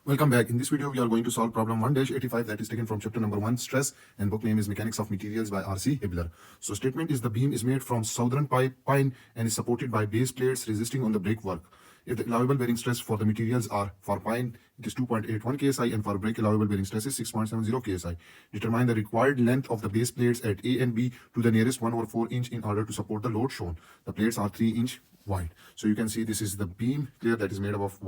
Welcome back. In this video, we are going to solve problem 1-85 that is taken from chapter number 1, Stress, and book name is Mechanics of Materials by R.C. Hibbeler. So statement is the beam is made from southern pine and is supported by base plates resisting on the brickwork. If the allowable bearing stress for the materials are, for pine, it is 2.81 kSi, and for brick, allowable bearing stress is 6.70 kSi. Determine the required length of the base plates at A and B to the nearest 1/4 inch in order to support the load shown. The plates are 3-inch wide. So you can see this is the beam clear that is made up of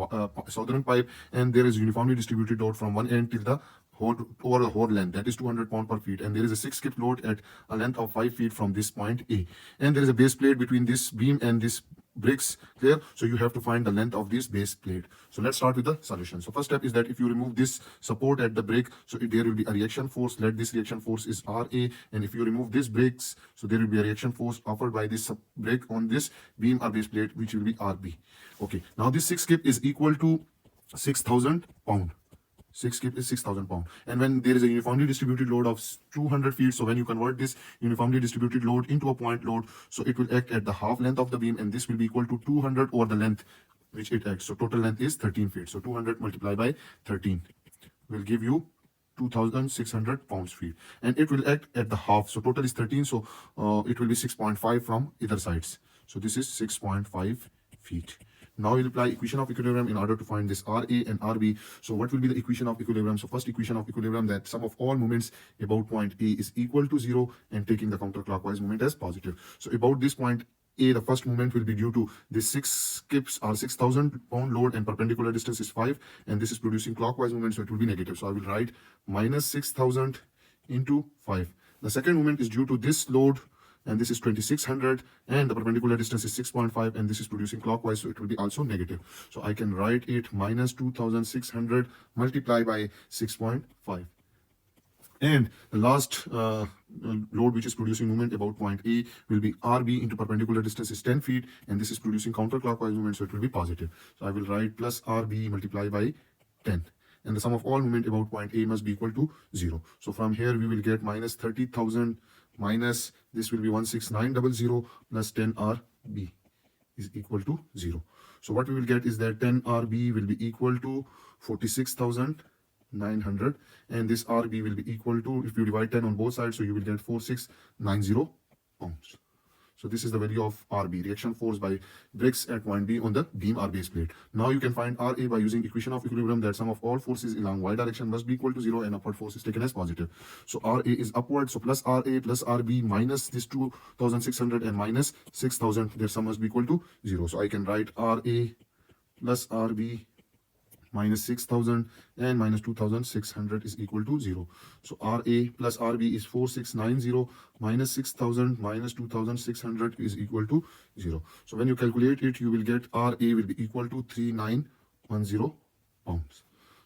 southern pipe, and there is uniformly distributed load from one end till the whole over the whole length, that is 200 pound per feet, and there is a 6 skip load at a length of 5 feet from this point A, and there is a base plate between this beam and this bricks clear. So you have to find the length of this base plate. So let's start with the solution. So first step is that if you remove this support at the brick, so there will be a reaction force. Let this reaction force is RA, and if you remove this bricks, so there will be a reaction force offered by this brick on this beam or base plate, which will be RB. Okay, now this 6 skip is equal to 6,000 pound. 6 skip is 6,000 pound, and when there is a uniformly distributed load of 200 feet, so when you convert this uniformly distributed load into a point load, so it will act at the half length of the beam, and this will be equal to 200 over the length which it acts. So total length is 13 feet, so 200 multiplied by 13 will give you 2,600 pounds feet, and it will act at the half. So total is 13, so it will be 6.5 from either sides. So this is 6.5 feet. Now we'll apply equation of equilibrium in order to find this RA and RB. So what will be the equation of equilibrium? So first equation of equilibrium, that sum of all moments about point A is equal to 0, and taking the counterclockwise moment as positive. So about this point A, the first moment will be due to this 6 skips or 6,000 pound load, and perpendicular distance is 5, and this is producing clockwise moment, so it will be negative. So I will write minus 6,000 into 5. The second moment is due to this load, and this is 2,600, and the perpendicular distance is 6.5, and this is producing clockwise, so it will be also negative. So I can write it minus 2,600 multiplied by 6.5. And the last load which is producing movement about point A will be RB into perpendicular distance is 10 feet, and this is producing counterclockwise movement, so it will be positive. So I will write plus RB multiplied by 10. And the sum of all movement about point A must be equal to 0. So from here we will get minus 30,000 minus this will be 16900 plus 10 RB is equal to 0. So what we will get is that 10 RB will be equal to 46,900, and this RB will be equal to, if you divide 10 on both sides, so you will get 4690 pounds. So this is the value of RB, reaction force by bricks at point B on the beam or base plate. Now you can find RA by using equation of equilibrium, that sum of all forces along y direction must be equal to 0, and upward force is taken as positive. So RA is upward, so plus RA plus RB minus this 2,600 and minus 6,000, their sum must be equal to 0. So I can write RA plus RB minus 6,000 and minus 2,600 is equal to 0. So RA plus RB is 4690 minus 6,000 minus 2,600 is equal to 0. So when you calculate it, you will get RA will be equal to 3910 pounds.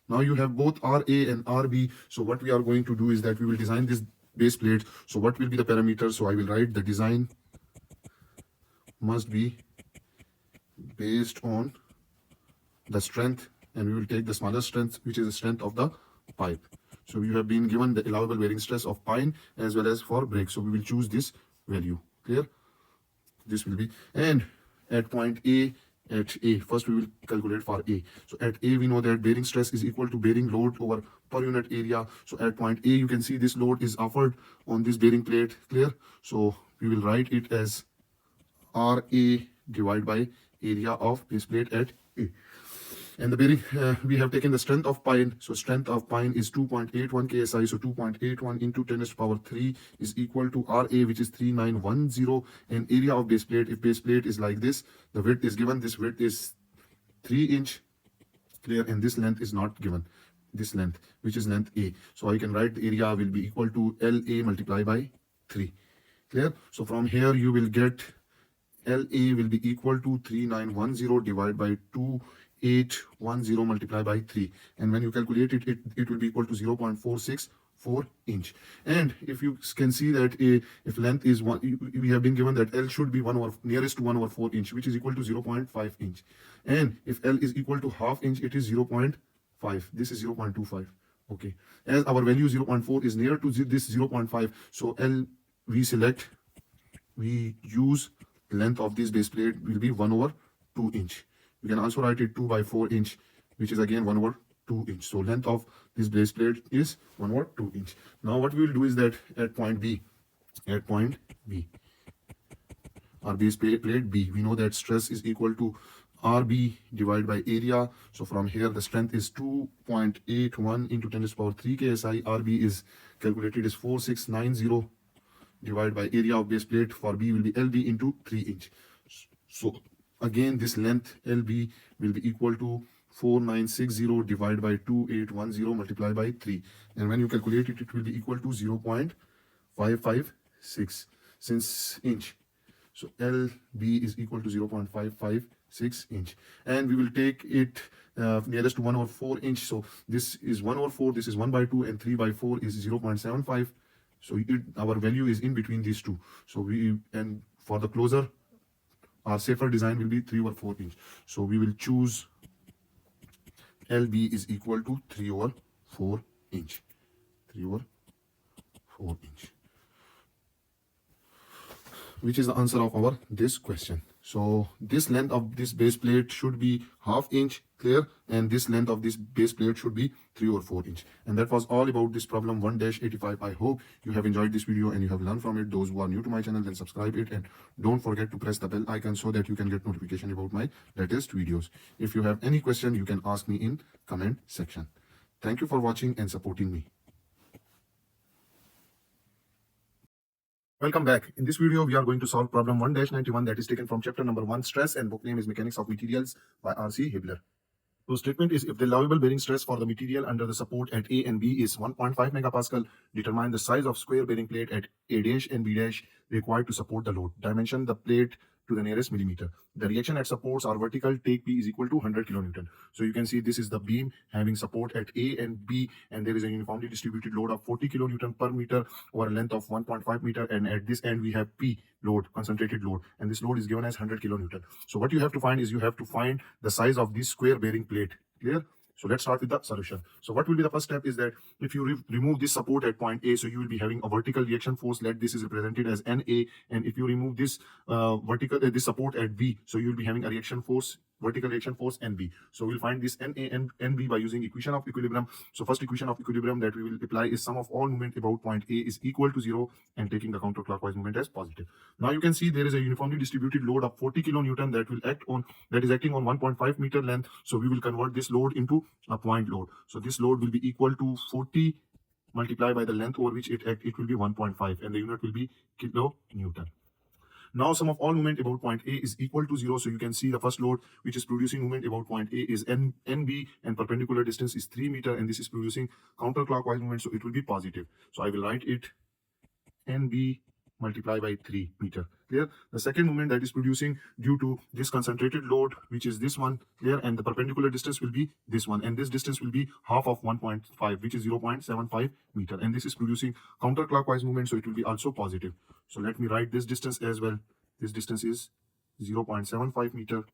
Now you have both RA and RB. So what we are going to do is that we will design this base plate. So what will be the parameters? So I will write the design must be based on the strength, and we will take the smallest strength, which is the strength of the pipe. So we have been given the allowable bearing stress of pine as well as for brick. So we will choose this value. Clear? This will be, and at point A, first we will calculate for A. So at A, we know that bearing stress is equal to bearing load over per unit area. So at point A, you can see this load is offered on this bearing plate. Clear? So we will write it as RA divided by area of base plate at A. And the bearing, we have taken the strength of pine. So strength of pine is 2.81 kSi. So 2.81 into 10 to the power 3 is equal to RA, which is 3910. And area of base plate, if base plate is like this, the width is given. This width is 3 inch. Clear? And this length is not given. This length, which is length A. So I can write the area will be equal to LA multiplied by 3. Clear? So from here you will get LA will be equal to 3910 divided by 2810 multiplied by 3, and when you calculate it, it will be equal to 0.464 inch. And if you can see that if length is 1, we have been given that L should be 1 over nearest to 1/4 inch, which is equal to 0.5 inch. And if L is equal to half inch, it is 0.5. This is 0.25. Okay, as our value 0.4 is near to this 0.5, so L we select, we use length of this base plate will be 1/2 inch. We can also write it 2/4 inch, which is again 1/2 2 inch. So length of this base plate is 2 inch. Now what we will do is that at point B, our base plate B, we know that stress is equal to RB divided by area. So from here the strength is 2.81 into 10 to the power 3 KSI. RB is calculated as 4690 divided by area of base plate. For B will be LB into 3 inch. So again this length LB will be equal to 4960 divided by 2810 multiplied by 3, and when you calculate it, it will be equal to 0.556 since inch. So LB is equal to 0.556 inch, and we will take it nearest to 1/4 inch. So this is 1/4, this is 1/2, and 3/4 is 0.75. So our value is in between these two. So and for the closer, our safer design will be 3/4 inch. So we will choose LB is equal to 3/4 inch. 3/4 inch. Which is the answer of our this question. So this length of this base plate should be 1/2 inch, clear, and this length of this base plate should be 3/4 inch. And that was all about this problem 1-85. I hope you have enjoyed this video and you have learned from it. Those who are new to my channel, then subscribe it, and don't forget to press the bell icon so that you can get notification about my latest videos. If you have any question, you can ask me in comment section. Thank you for watching and supporting me. Welcome back. In this video, we are going to solve problem 1-91 that is taken from chapter number 1, stress, and book name is Mechanics of Materials by R.C. Hibbeler. So statement is, if the allowable bearing stress for the material under the support at A and B is 1.5 megapascal, determine the size of square bearing plate at A dash and B dash required to support the load. Dimension the plate to the nearest millimeter. The reaction at supports are vertical. Take P is equal to 100 kilonewton. So you can see this is the beam having support at A and B, and there is a uniformly distributed load of 40 kilonewton per meter over a length of 1.5 meter, and at this end we have P load, concentrated load, and this load is given as 100 kilonewton. So what you have to find is you have to find the size of this square bearing plate. Clear? So let's start with the solution. So what will be the first step is that if you remove this support at point A, so you will be having a vertical reaction force. Let this is represented as NA, and if you remove this this support at B, so you will be having a reaction force, vertical reaction force NB. So we'll find this NA and NB by using equation of equilibrium. So first equation of equilibrium that we will apply is sum of all movement about point A is equal to 0, and taking the counterclockwise movement as positive. Now you can see there is a uniformly distributed load of 40 kilonewton that is acting on 1.5 meter length. So we will convert this load into a point load. So this load will be equal to 40 multiplied by the length over which it will be 1.5, and the unit will be kilonewton. Now sum of all movement about point A is equal to 0. So you can see the first load which is producing movement about point A is NB, and perpendicular distance is 3 meter, and this is producing counterclockwise movement, so it will be positive. So I will write it NB multiplied by 3 meter. Clear? The second movement that is producing due to this concentrated load, which is this one, clear, and the perpendicular distance will be this one, and this distance will be half of 1.5, which is 0.75 meter, and this is producing counterclockwise movement, so it will be also positive. So let me write this distance as well. This distance is 0.75 meter.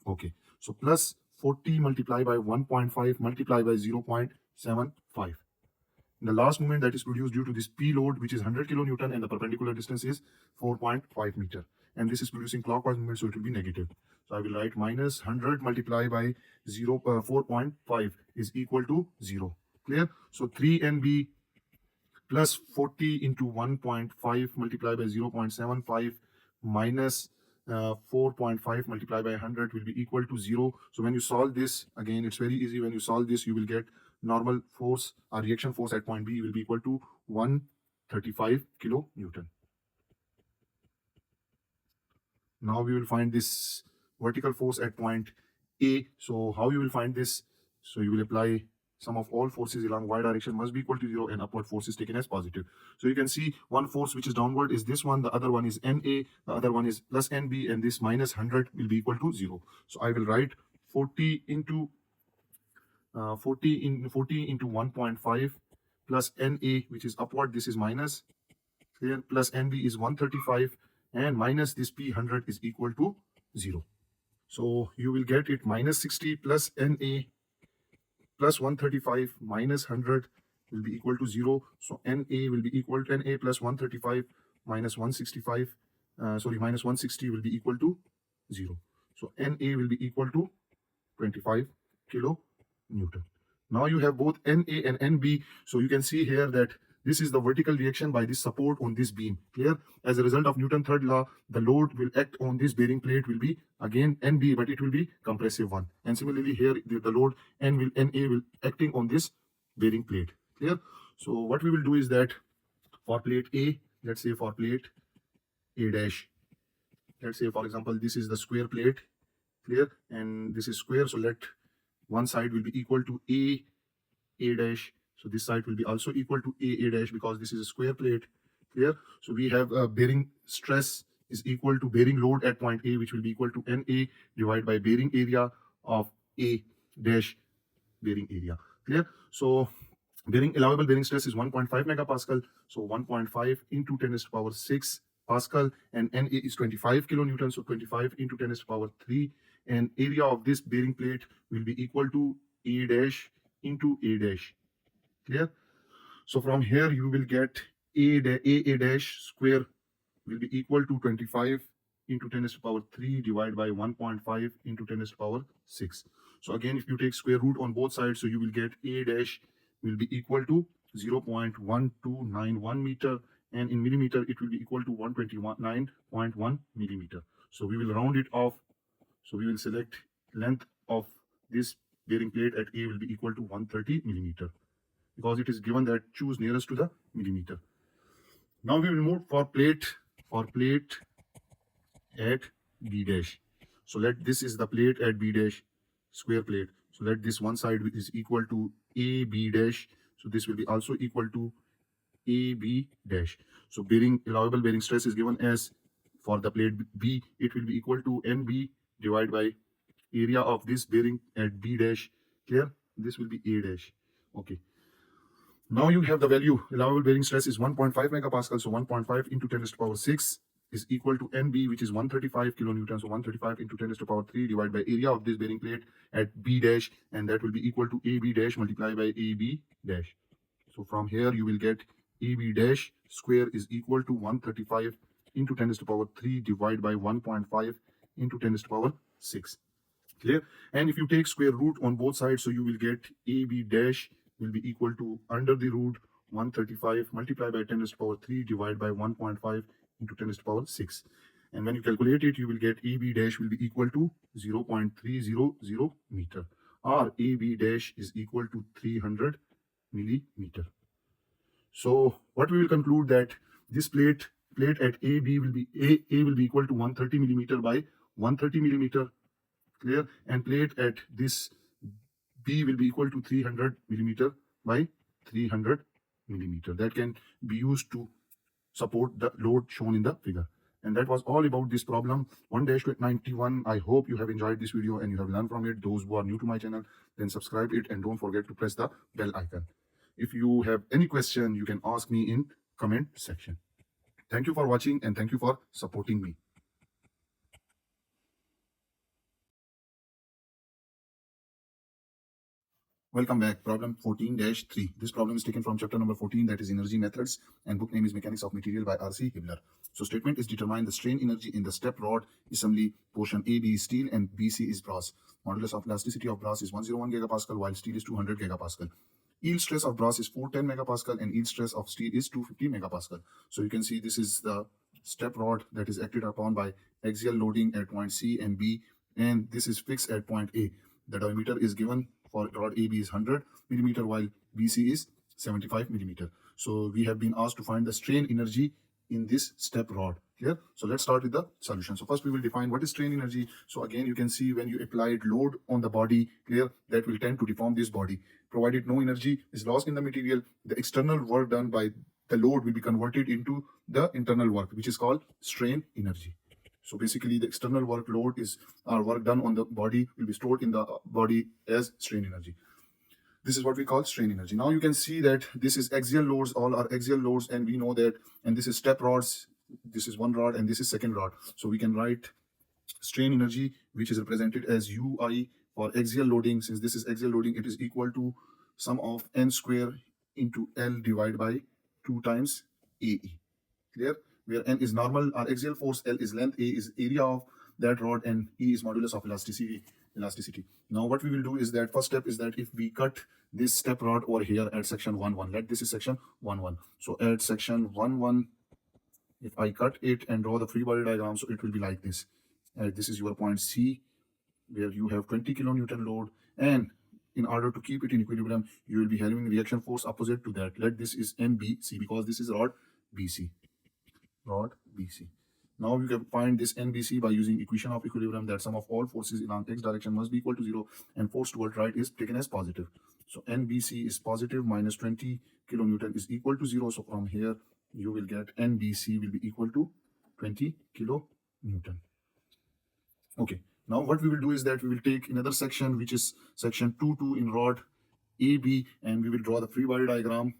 Okay, so plus 40 multiplied by 1.5 multiplied by 0.75. The last moment that is produced due to this P load, which is 100 kilonewton, and the perpendicular distance is 4.5 meter, and this is producing clockwise movement, so it will be negative. So I will write minus 100 multiplied by 4.5 is equal to 0. Clear? So 3NB plus 40 into 1.5 multiplied by 0.75 minus 4.5 multiplied by 100 will be equal to 0. So when you solve this, again it's very easy. When you solve this, you will get normal force or reaction force at point B will be equal to 135 kilonewton. Now we will find this vertical force at point A. So how you will find this? So you will apply sum of all forces along y direction must be equal to 0, and upward force is taken as positive. So you can see one force which is downward is this one, the other one is NA, the other one is plus NB, and this minus 100 will be equal to 0. So I will write 40 into 1.5 plus NA, which is upward, this is minus, here, plus NB is 135, and minus this P100 is equal to 0. So you will get it minus 60 plus NA plus 135 minus 100 will be equal to 0. So NA will be equal to NA plus 135 minus 165, minus 160 will be equal to 0. So NA will be equal to 25 kilonewton. Newton. Now you have both NA and NB. So you can see here that this is the vertical reaction by this support on this beam. Clear? As a result of Newton's third law, the load will act on this bearing plate will be again NB, but it will be compressive one. And similarly here, the load NA will acting on this bearing plate. Clear? So what we will do is that for plate A, let's say for plate A dash, let's say for example, this is the square plate. Clear? And this is square. So let one side will be equal to A dash. So this side will be also equal to A dash because this is a square plate. Clear? So we have bearing stress is equal to bearing load at point A, which will be equal to NA divided by bearing area of A dash bearing area. Clear? So allowable bearing stress is 1.5 megapascal. So 1.5 into 10 to the power 6 Pascal, and NA is 25 kilonewton. So 25 into 10 to the power 3. And area of this bearing plate will be equal to A dash into A dash. Clear? So from here you will get A dash square will be equal to 25 into 10 to the power 3 divided by 1.5 into 10 to the power 6. So again, if you take square root on both sides, so you will get A dash will be equal to 0.1291 meter, and in millimeter it will be equal to 129.1 millimeter. So we will round it off. So we will select length of this bearing plate at A will be equal to 130 millimeter because it is given that choose nearest to the millimeter. Now we will move for plate at B dash. So let this is the plate at B dash, square plate. So let this one side is equal to AB dash. So this will be also equal to AB dash. So allowable bearing stress is given as for the plate B, it will be equal to NB divided by area of this bearing at B dash. Clear? This will be A dash. Okay. Now you have the value. Allowable bearing stress is 1.5 megapascal. So 1.5 into 10 to the power 6 is equal to NB, which is 135 kilonewton. So 135 into 10 to the power 3 divided by area of this bearing plate at B dash, and that will be equal to AB dash multiplied by AB dash. So from here you will get AB dash square is equal to 135 into 10 to the power 3 divided by 1.5 into 10 to the power 6. Clear? And if you take square root on both sides, so you will get AB dash will be equal to under the root 135 multiplied by 10 to the power 3 divided by 1.5 into 10 to the power 6. And when you calculate it, you will get AB dash will be equal to 0.300 meter, or AB dash is equal to 300 millimeter. So what we will conclude that this plate at AB will be A will be equal to 130 millimeter by 130 millimeter. Clear? And plate at this B will be equal to 300 millimeter by 300 millimeter. That can be used to support the load shown in the figure. And that was all about this problem 1-91. I hope you have enjoyed this video and you have learned from it. Those who are new to my channel, then subscribe it and don't forget to press the bell icon. If you have any question, you can ask me in comment section. Thank you for watching and thank you for supporting me. Welcome back. Problem 14-3. This problem is taken from chapter number 14, that is energy methods, and book name is Mechanics of Material by R.C. Hibbeler. So statement is determine the strain energy in the step rod assembly portion. AB is steel and BC is brass. Modulus of elasticity of brass is 101 gigapascal while steel is 200 gigapascal. Yield stress of brass is 410 megapascal and yield stress of steel is 250 megapascal. So you can see this is the step rod that is acted upon by axial loading at point C and B, and this is fixed at point A. The diameter is given for rod AB is 100 millimeter while BC is 75 millimeter. So we have been asked to find the strain energy in this step rod. Clear? So let's start with the solution. So first we will define what is strain energy. So again, you can see when you applied load on the body, clear, that will tend to deform this body. Provided no energy is lost in the material, the external work done by the load will be converted into the internal work, which is called strain energy. So basically the external workload is work done on the body will be stored in the body as strain energy. This is what we call strain energy. Now you can see that this is axial loads, all are axial loads, and we know that, and this is step rods, this is one rod and this is second rod. So we can write strain energy, which is represented as UI for axial loading. Since this is axial loading, it is equal to sum of N square into L divided by 2 times AE. Clear? Where N is normal or axial force, L is length, A is area of that rod, and E is modulus of elasticity. elasticity. Now what we will do is that first step is that if we cut this step rod over here at section 1 1, let this is section 1 1. So at section 1 1, if I cut it and draw the free body diagram, so it will be like this. This is your point C, where you have 20 kilonewton load, and in order to keep it in equilibrium, you will be having reaction force opposite to that. Let this is NBC, because this is rod BC. Rod BC. Now you can find this NBC by using equation of equilibrium, that sum of all forces along x direction must be equal to 0, and force toward right is taken as positive. So NBC is positive, minus 20 kilonewton is equal to 0. So from here you will get NBC will be equal to 20 kilonewton. Okay, now what we will do is that we will take another section, which is section 2 2 in rod AB, and we will draw the free body diagram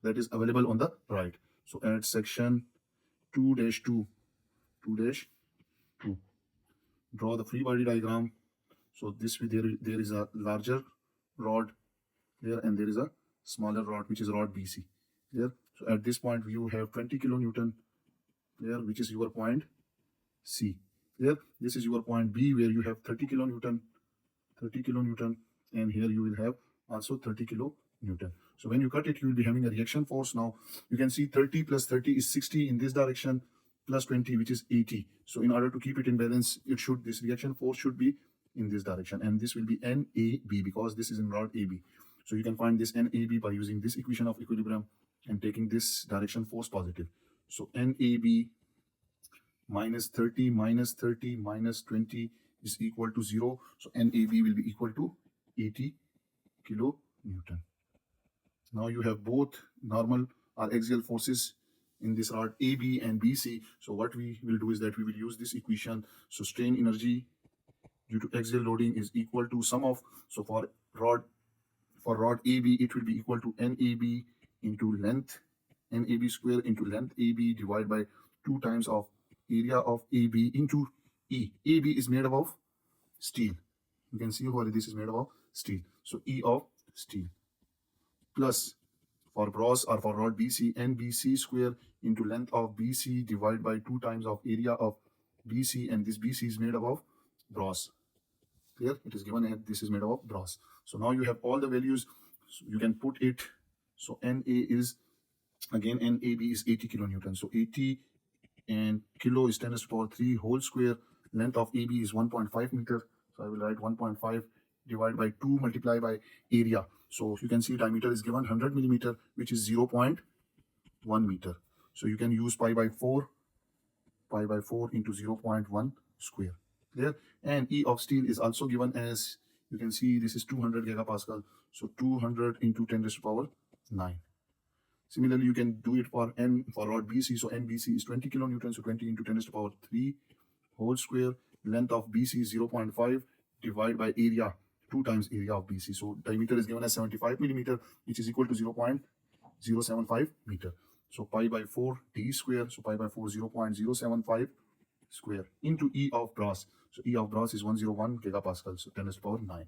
that is available on the right. So at section 2-2, 2-2, draw the free body diagram. So this way there is a larger rod here, and there is a smaller rod, which is rod BC here. So at this point you have 20 kilonewton here, which is your point C. Here this is your point B, where you have 30 kilonewton, and here you will have also 30 kilonewton. So when you cut it, you will be having a reaction force. Now you can see 30 plus 30 is 60 in this direction, plus 20, which is 80. So in order to keep it in balance, this reaction force should be in this direction, and this will be NAB, because this is in rod AB. So you can find this NAB by using this equation of equilibrium and taking this direction force positive. So NAB minus 30 minus 30 minus 20 is equal to 0. So NAB will be equal to 80 kilonewton. Now you have both normal or axial forces in this rod AB and BC. So what we will do is that we will use this equation. So strain energy due to axial loading is equal to sum of, so for rod AB, it will be equal to NAB into length, NAB square into length AB divided by 2 times of area of AB into E. AB is made up of steel. You can see what this is made up of steel. So E of steel, plus for brass or for rod BC, NBC square into length of BC divided by 2 times of area of BC, and this BC is made up of brass. Here it is given and this is made up of brass. So now you have all the values, so you can put it. So NA is, again NAB is 80 kilonewton. So 80 and kilo is 10 to the power 3 whole square. Length of AB is 1.5 meter. So I will write 1.5 divided by 2 multiplied by area. So you can see diameter is given 100 millimeter, which is 0.1 meter. So you can use pi by 4 into 0.1 square. There, and E of steel is also given as, you can see this is 200 gigapascal. So 200 into 10 to the power 9. Similarly, you can do it for rod BC. So NBC is 20 kilonewton. So 20 into 10 to the power 3 whole square. Length of BC is 0.5 divided by area, 2 times area of BC. So diameter is given as 75 millimeter, which is equal to 0.075 meter. So pi by 4 d square. So pi by 4 0.075 square into E of brass. So E of brass is 101 gigapascal. So 10 to the power 9.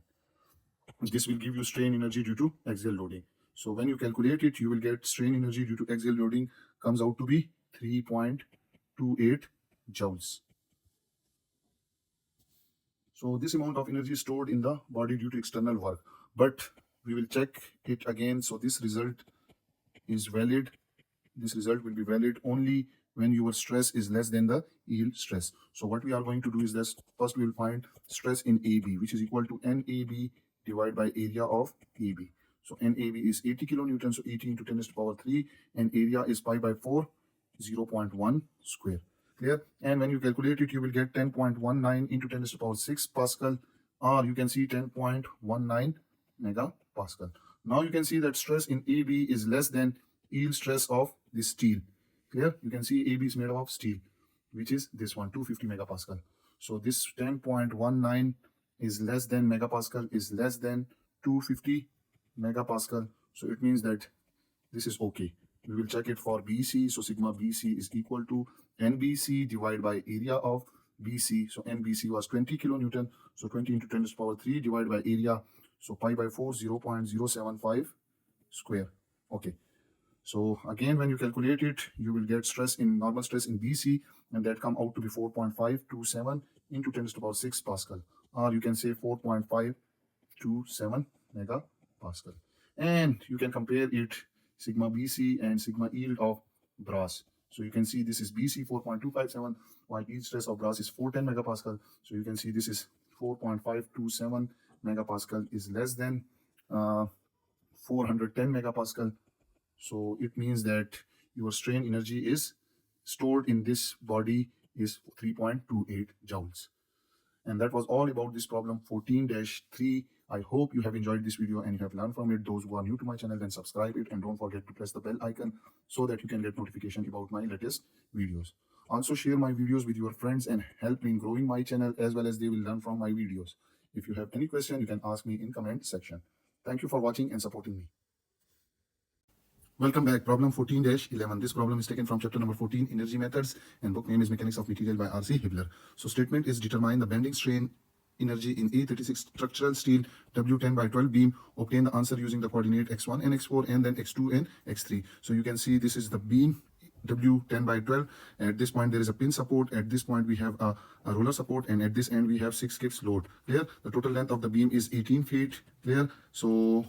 This will give you strain energy due to axial loading. So when you calculate it, you will get strain energy due to axial loading comes out to be 3.28 joules. So this amount of energy is stored in the body due to external work, but we will check it again. So this result is valid. This result will be valid only when your stress is less than the yield stress. So what we are going to do is this. First we will find stress in AB, which is equal to NAB divided by area of AB. So NAB is 80 kilonewton, so 80 into 10 to the power 3, and area is pi by 4, 0.1 square. Clear? And when you calculate it, you will get 10.19 into 10 to the power 6 Pascal, or you can see 10.19 megapascal. Now you can see that stress in AB is less than yield stress of the steel. Clear? You can see AB is made of steel, which is this one, 250 megapascal. So this 10.19 is less than megapascal, is less than 250 megapascal. So it means that this is okay. We will check it for BC. So sigma BC is equal to NBC divided by area of BC. So NBC was 20 kilonewton. So 20 into 10 to the power 3 divided by area. So pi by 4, 0.075 square. Okay. So again, when you calculate it, you will get normal stress in BC, and that come out to be 4.527 into 10 to the power 6 Pascal. or you can say 4.527 megapascal. And you can compare it sigma BC and sigma yield of brass. So you can see this is BC 4.257, while yield stress of brass is 410 megapascal. So you can see this is 4.527 megapascal is less than 410 megapascal. So it means that your strain energy is stored in this body is 3.28 joules. And that was all about this problem 14-3. I hope you have enjoyed this video and you have learned from it. Those who are new to my channel, then subscribe it and don't forget to press the bell icon so that you can get notification about my latest videos. Also share my videos with your friends and help me in growing my channel, as well as they will learn from my videos. If you have any question, you can ask me in comment section. Thank you for watching and supporting me. Welcome back. Problem 14-11. This problem is taken from chapter number 14, Energy Methods, and book name is Mechanics of Material by R.C. Hibbeler. So statement is determine the bending strain energy in A36 structural steel W10 by 12 beam. Obtain the answer using the coordinate x1 and x4 and then x2 and x3. So you can see this is the beam W10 by 12. At this point there is a pin support. At this point we have a roller support, and at this end we have 6 skips load. Clear? The total length of the beam is 18 feet. Clear? So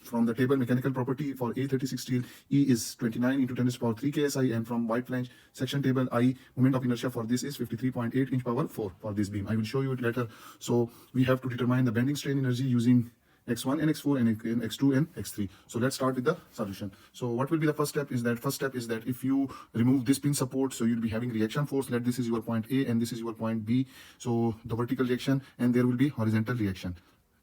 from the table mechanical property for A36 steel, E is 29 into 10 to the power 3 ksi, and from wide flange section table, I moment of inertia for this is 53.8 inch power 4 for this beam. I will show you it later. So we have to determine the bending strain energy using x1 and x4 and x2 and x3. So let's start with the solution. So what will be the first step is that if you remove this pin support, so you'll be having reaction force. Let this is your point A and this is your point B. So the vertical reaction, and there will be horizontal reaction.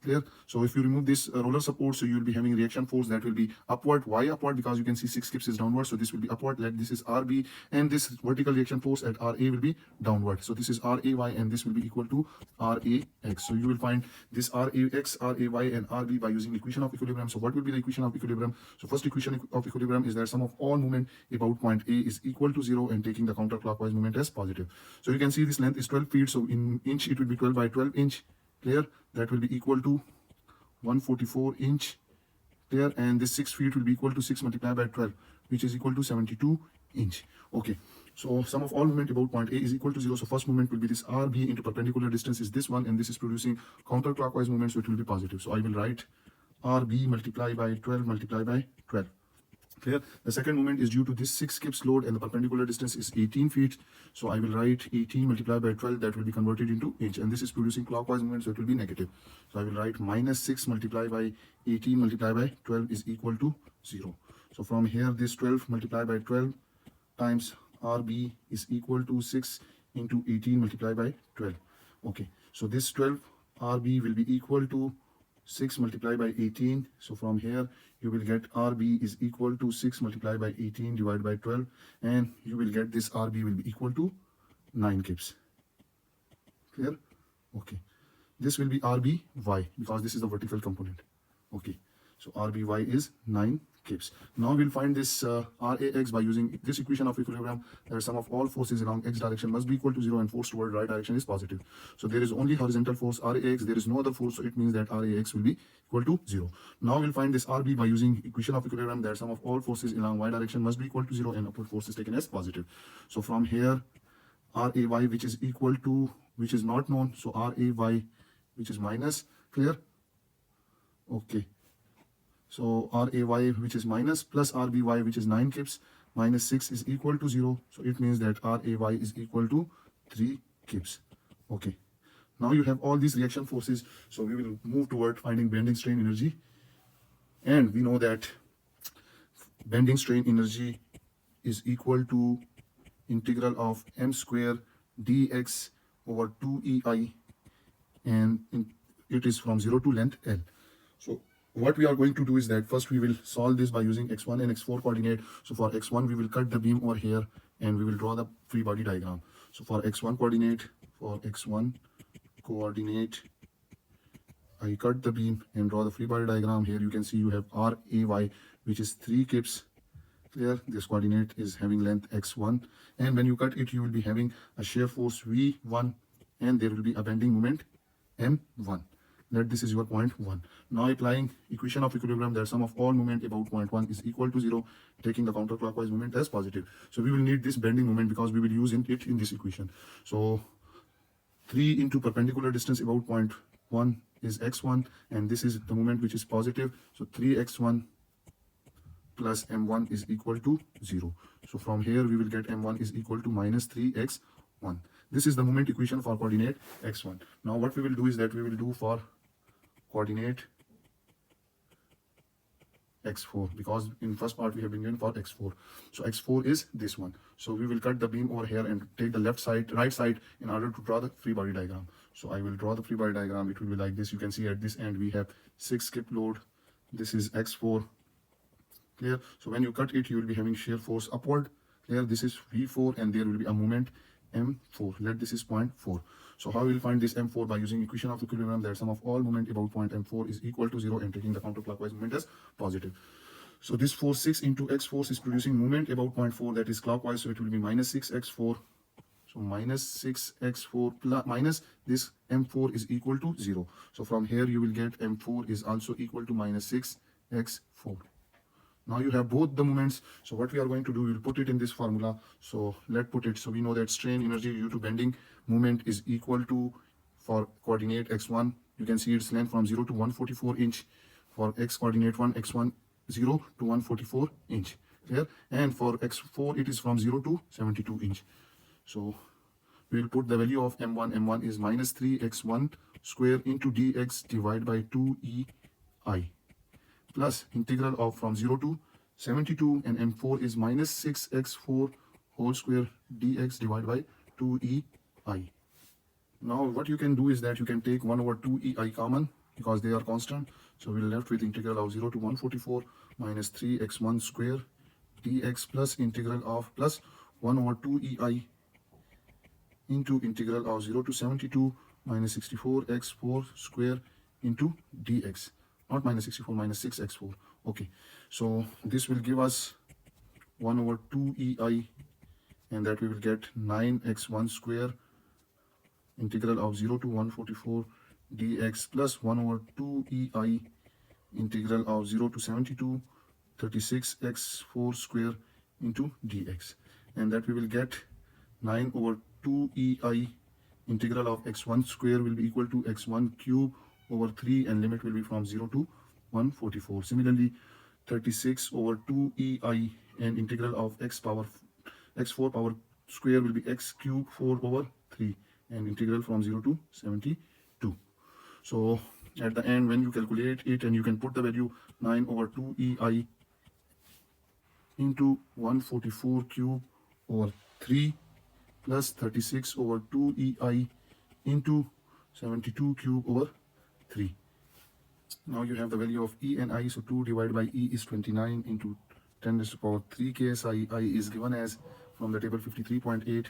Clear? So if you remove this roller support, so you will be having reaction force that will be upward. Why upward? Because you can see 6 skips is downward, so this will be upward. Let this is RB, and this vertical reaction force at RA will be downward. So this is RAY, and this will be equal to RAX. So you will find this RAX, RAY, and RB by using equation of equilibrium. So what will be the equation of equilibrium? So first equation of equilibrium is that sum of all movement about point A is equal to 0, and taking the counterclockwise movement as positive. So you can see this length is 12 feet. So in inch it will be 12 by 12 inch. Clear? That will be equal to 144 inch. Clear? And this 6 feet will be equal to 6 multiplied by 12, which is equal to 72 inch. Okay. So sum of all movement about point A is equal to 0. So first movement will be this RB into perpendicular distance is this one, and this is producing counterclockwise movement, so it will be positive. So I will write RB multiplied by 12 multiplied by 12. Clear? The second movement is due to this 6 skips load, and the perpendicular distance is 18 feet. So I will write 18 multiplied by 12, that will be converted into inch, and this is producing clockwise movement, so it will be negative. So I will write minus 6 multiplied by 18 multiplied by 12 is equal to 0. So from here this 12 multiplied by 12 times RB is equal to 6 into 18 multiplied by 12. Okay, so this 12 RB will be equal to 6 multiplied by 18. So from here you will get RB is equal to 6 multiplied by 18 divided by 12, and you will get this RB will be equal to 9 kips. Clear? Okay. This will be RBY because this is the vertical component. Okay. So RBY is 9 kips. Now we'll find this RAX by using this equation of equilibrium. The sum of all forces along x direction must be equal to 0, and force toward right direction is positive. So there is only horizontal force RAX. There is no other force, so it means that RAX will be equal to 0. Now we'll find this RB by using equation of equilibrium. The sum of all forces along y direction must be equal to 0, and upward force is taken as positive. So from here RAY, which is equal to, which is not known, so RAY, which is minus. Clear? Okay. So RAY, which is minus, plus RBY, which is 9 kips, minus 6 is equal to 0. So it means that RAY is equal to 3 kips. Okay. Now you have all these reaction forces. So we will move toward finding bending strain energy. And we know that bending strain energy is equal to integral of m square dx over 2EI, and it is from 0 to length L. So what we are going to do is that first we will solve this by using x1 and x4 coordinate. So for x1 we will cut the beam over here, and we will draw the free body diagram. So for x1 coordinate, I cut the beam and draw the free body diagram. Here you can see you have RAY, which is 3 kips. Clear? This coordinate is having length x1, and when you cut it you will be having a shear force V1, and there will be a bending moment M1. Let this is your point 1. Now applying equation of equilibrium, the sum of all moment about point 1 is equal to 0, taking the counterclockwise moment as positive. So we will need this bending moment because we will use it in this equation. So 3 into perpendicular distance about point 1 is x1, and this is the moment which is positive. So 3x1 plus m1 is equal to 0. So from here we will get m1 is equal to minus 3x1. This is the moment equation for coordinate x1. Now what we will do is that we will do for coordinate x4, because in first part we have been given for x4. So x4 is this one. So we will cut the beam over here and take the right side in order to draw the free body diagram. So I will draw the free body diagram. It will be like this. You can see at this end we have 6 skip load. This is x4. Clear? So when you cut it, you will be having shear force upward. Clear? This is V4 and there will be a moment M4. Let this is point 4. So how we will find this M4? By using equation of equilibrium, that sum of all moment about point M4 is equal to 0 and taking the counterclockwise moment as positive. So this force 6 into x force is producing moment about point 4, that is clockwise. So it will be minus 6x4. So minus 6x4 plus minus this M4 is equal to 0. So from here you will get M4 is also equal to minus 6x4. Now you have both the moments. So what we are going to do, we will put it in this formula. So let's put it. So we know that strain energy due to bending moment is equal to, for coordinate x1, you can see its length from 0 to 144 inch. For x coordinate 1, x1 0 to 144 inch. Clear? And for x4 it is from 0 to 72 inch. So we will put the value of m1. m1 is minus 3x1 square into dx divided by 2ei, plus integral of from 0 to 72, and m4 is minus 6x4 whole square dx divided by 2ei. Now what you can do is that you can take 1 over 2ei common, because they are constant. So we're left with integral of 0 to 144 minus 3x1 square dx plus integral of plus 1 over 2ei into integral of 0 to 72 minus 64x4 square into dx. Not minus 64, minus 6x4. Okay, so this will give us 1 over 2ei, and that we will get 9x1 square integral of 0 to 144 dx plus 1 over 2ei integral of 0 to 72 36x4 square into dx, and that we will get 9 over 2ei integral of x1 square will be equal to x1 cube over 3, and limit will be from 0 to 144. Similarly, 36 over 2ei and integral of x4 power square will be x cube 4 over 3, and integral from 0 to 72. So at the end when you calculate it, and you can put the value 9 over 2ei into 144 cube over 3 plus 36 over 2ei into 72 cube over 3. Now you have the value of E and I. So 2 divided by E is 29 into 10 raised to the power 3 ksi. I is given as from the table 53.8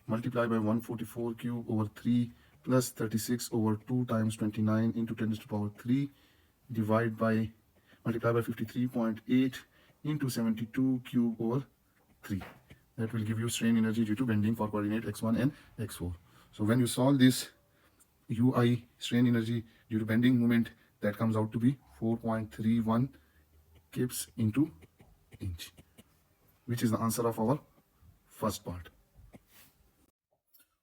multiplied by 144 cube over 3 plus 36 over 2 times 29 into 10 raised to the power 3 divided by multiplied by 53.8 into 72 cube over 3. That will give you strain energy due to bending for coordinate x1 and x4. So when you solve this ui strain energy due to bending moment, that comes out to be 4.31 kips into inch, which is the answer of our first part.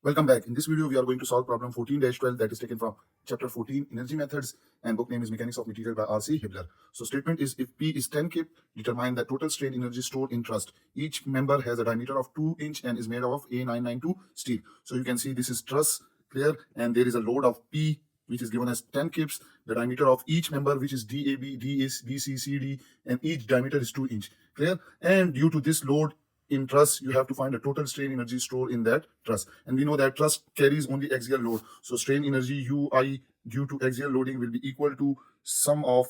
Welcome back. In this video, we are going to solve problem 14-12 that is taken from chapter 14 Energy Methods, and book name is Mechanics of Material by R.C. Hibbeler. So statement is, if P is 10 kip, determine the total strain energy stored in truss. Each member has a diameter of 2 inch and is made of A992 steel. So you can see this is truss, clear, and there is a load of P which is given as 10 kips. The diameter of each member, which is DAB, BC, CD, and each diameter is 2 inch, clear. And due to this load in truss, you have to find the total strain energy stored in that truss, and we know that truss carries only axial load. So strain energy ui due to axial loading will be equal to sum of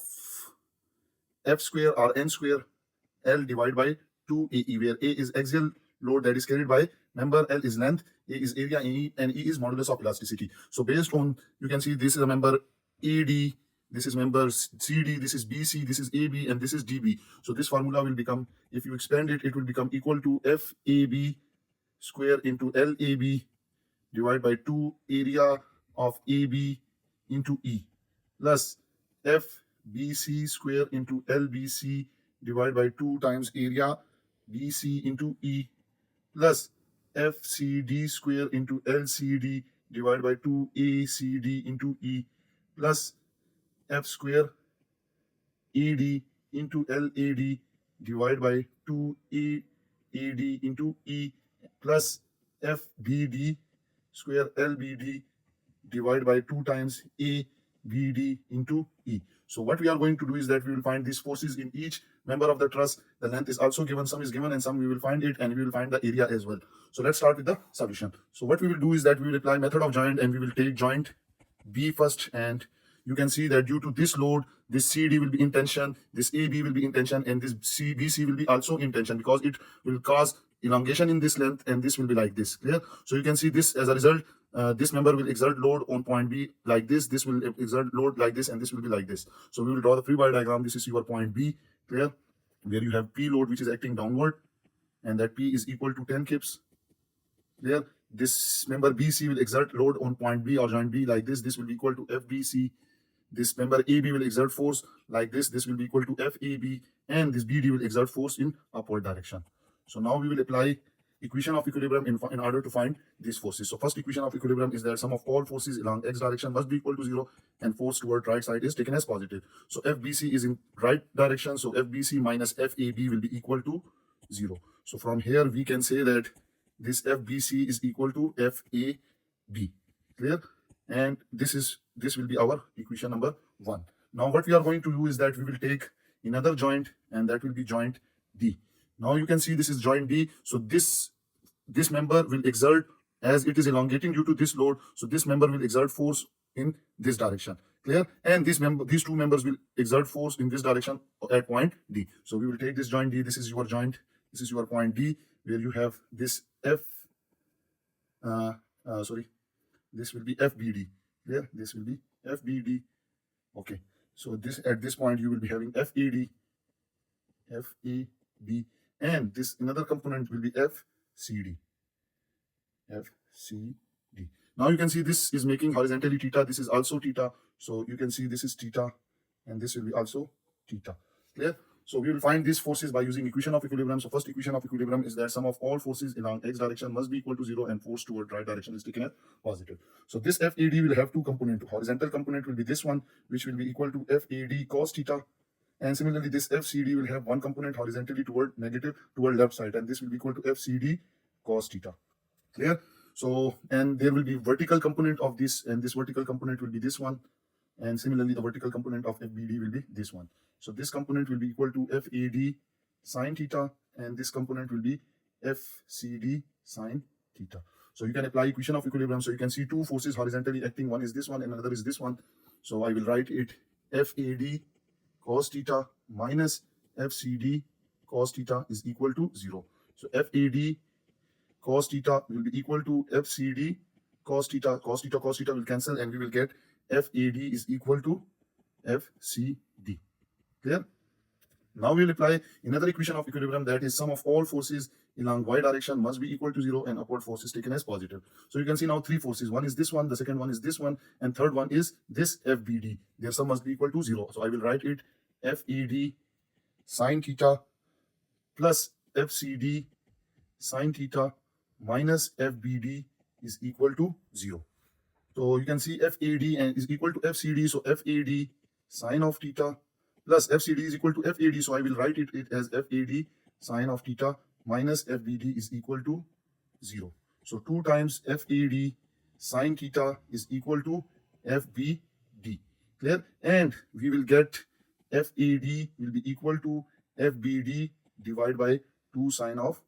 F square or N square L divided by 2AE, where A is axial load that is carried by member, L is length, A is area, and E is modulus of elasticity. So based on, you can see this is a member AD, this is member CD, this is BC, this is AB, and this is DB. So this formula will become, if you expand it, it will become equal to FAB square into LAB divided by 2 area of AB into E, plus FBC square into LBC divided by 2 times area BC into E, plus FCD square into LCD divided by 2ACD into E plus F square AD into LAD divided by 2AAD into E plus FBD square LBD divided by 2 times ABD into E. So what we are going to do is that we will find these forces in each member of the truss. The length is also given, some is given, and some we will find it, and we will find the area as well. So let's start with the solution. So what we will do is that we will apply method of joint, and we will take joint B first, and you can see that due to this load, this CD will be in tension, this AB will be in tension, and this BC will be also in tension, because it will cause elongation in this length, and this will be like this. Clear? So you can see this as a result. This member will exert load on point B like this will exert load like this, and this will be like this. So we will draw the free body diagram. This is your point B, clear, where you have P load which is acting downward, and that P is equal to 10 kips. Clear? This member BC will exert load on point B or joint B like this. This will be equal to FBC. This member AB will exert force like this. This will be equal to FAB, and this BD will exert force in upward direction. So now we will apply equation of equilibrium in order to find these forces. So first equation of equilibrium is that sum of all forces along x direction must be equal to 0, and force toward right side is taken as positive. So FBC is in right direction, so FBC minus FAB will be equal to 0. So from here we can say that this FBC is equal to FAB. Clear? And this will be our equation number 1. Now what we are going to do is that we will take another joint, and that will be joint D. Now you can see this is joint D. So this member will exert, as it is elongating due to this load, so this member will exert force in this direction. Clear? And these two members will exert force in this direction at point D. So we will take this joint D. This is your joint. This is your point D, where you have this this will be FBD. Clear? This will be FBD. Okay. So this, at this point you will be having FAD, FAB, and this another component will be FCD. Now you can see this is making horizontally theta. This is also theta. So you can see this is theta, and this will be also theta. Clear? So we will find these forces by using equation of equilibrium. So first equation of equilibrium is that sum of all forces along x direction must be equal to 0, and force toward right direction is taken as positive. So this FAD will have two components. Horizontal component will be this one, which will be equal to FAD cos theta. And similarly, this FCD will have one component horizontally toward left side, and this will be equal to FCD cos theta. Clear? So, and there will be vertical component of this, and this vertical component will be this one. And similarly, the vertical component of FBD will be this one. So this component will be equal to FAD sine theta, and this component will be FCD sine theta. So you can apply equation of equilibrium. So you can see two forces horizontally acting. One is this one, and another is this one. So I will write it FAD cos theta minus FCD cos theta is equal to 0. So FAD cos theta will be equal to FCD cos theta. Cos theta will cancel, and we will get FAD is equal to FCD. Clear? Now we will apply another equation of equilibrium, that is sum of all forces along y direction must be equal to 0, and upward force is taken as positive. So you can see now three forces. One is this one, the second one is this one, and third one is this FBD. Their sum must be equal to 0. So I will write it FAD sine theta plus FCD sine theta minus FBD is equal to 0. So you can see FAD and is equal to FCD. So FAD sine of theta plus FCD is equal to FAD. So I will write it as FAD sine of theta minus FBD is equal to 0. So 2 times FAD sine theta is equal to FBD. Clear? And we will get FAD will be equal to FBD divided by 2 sine of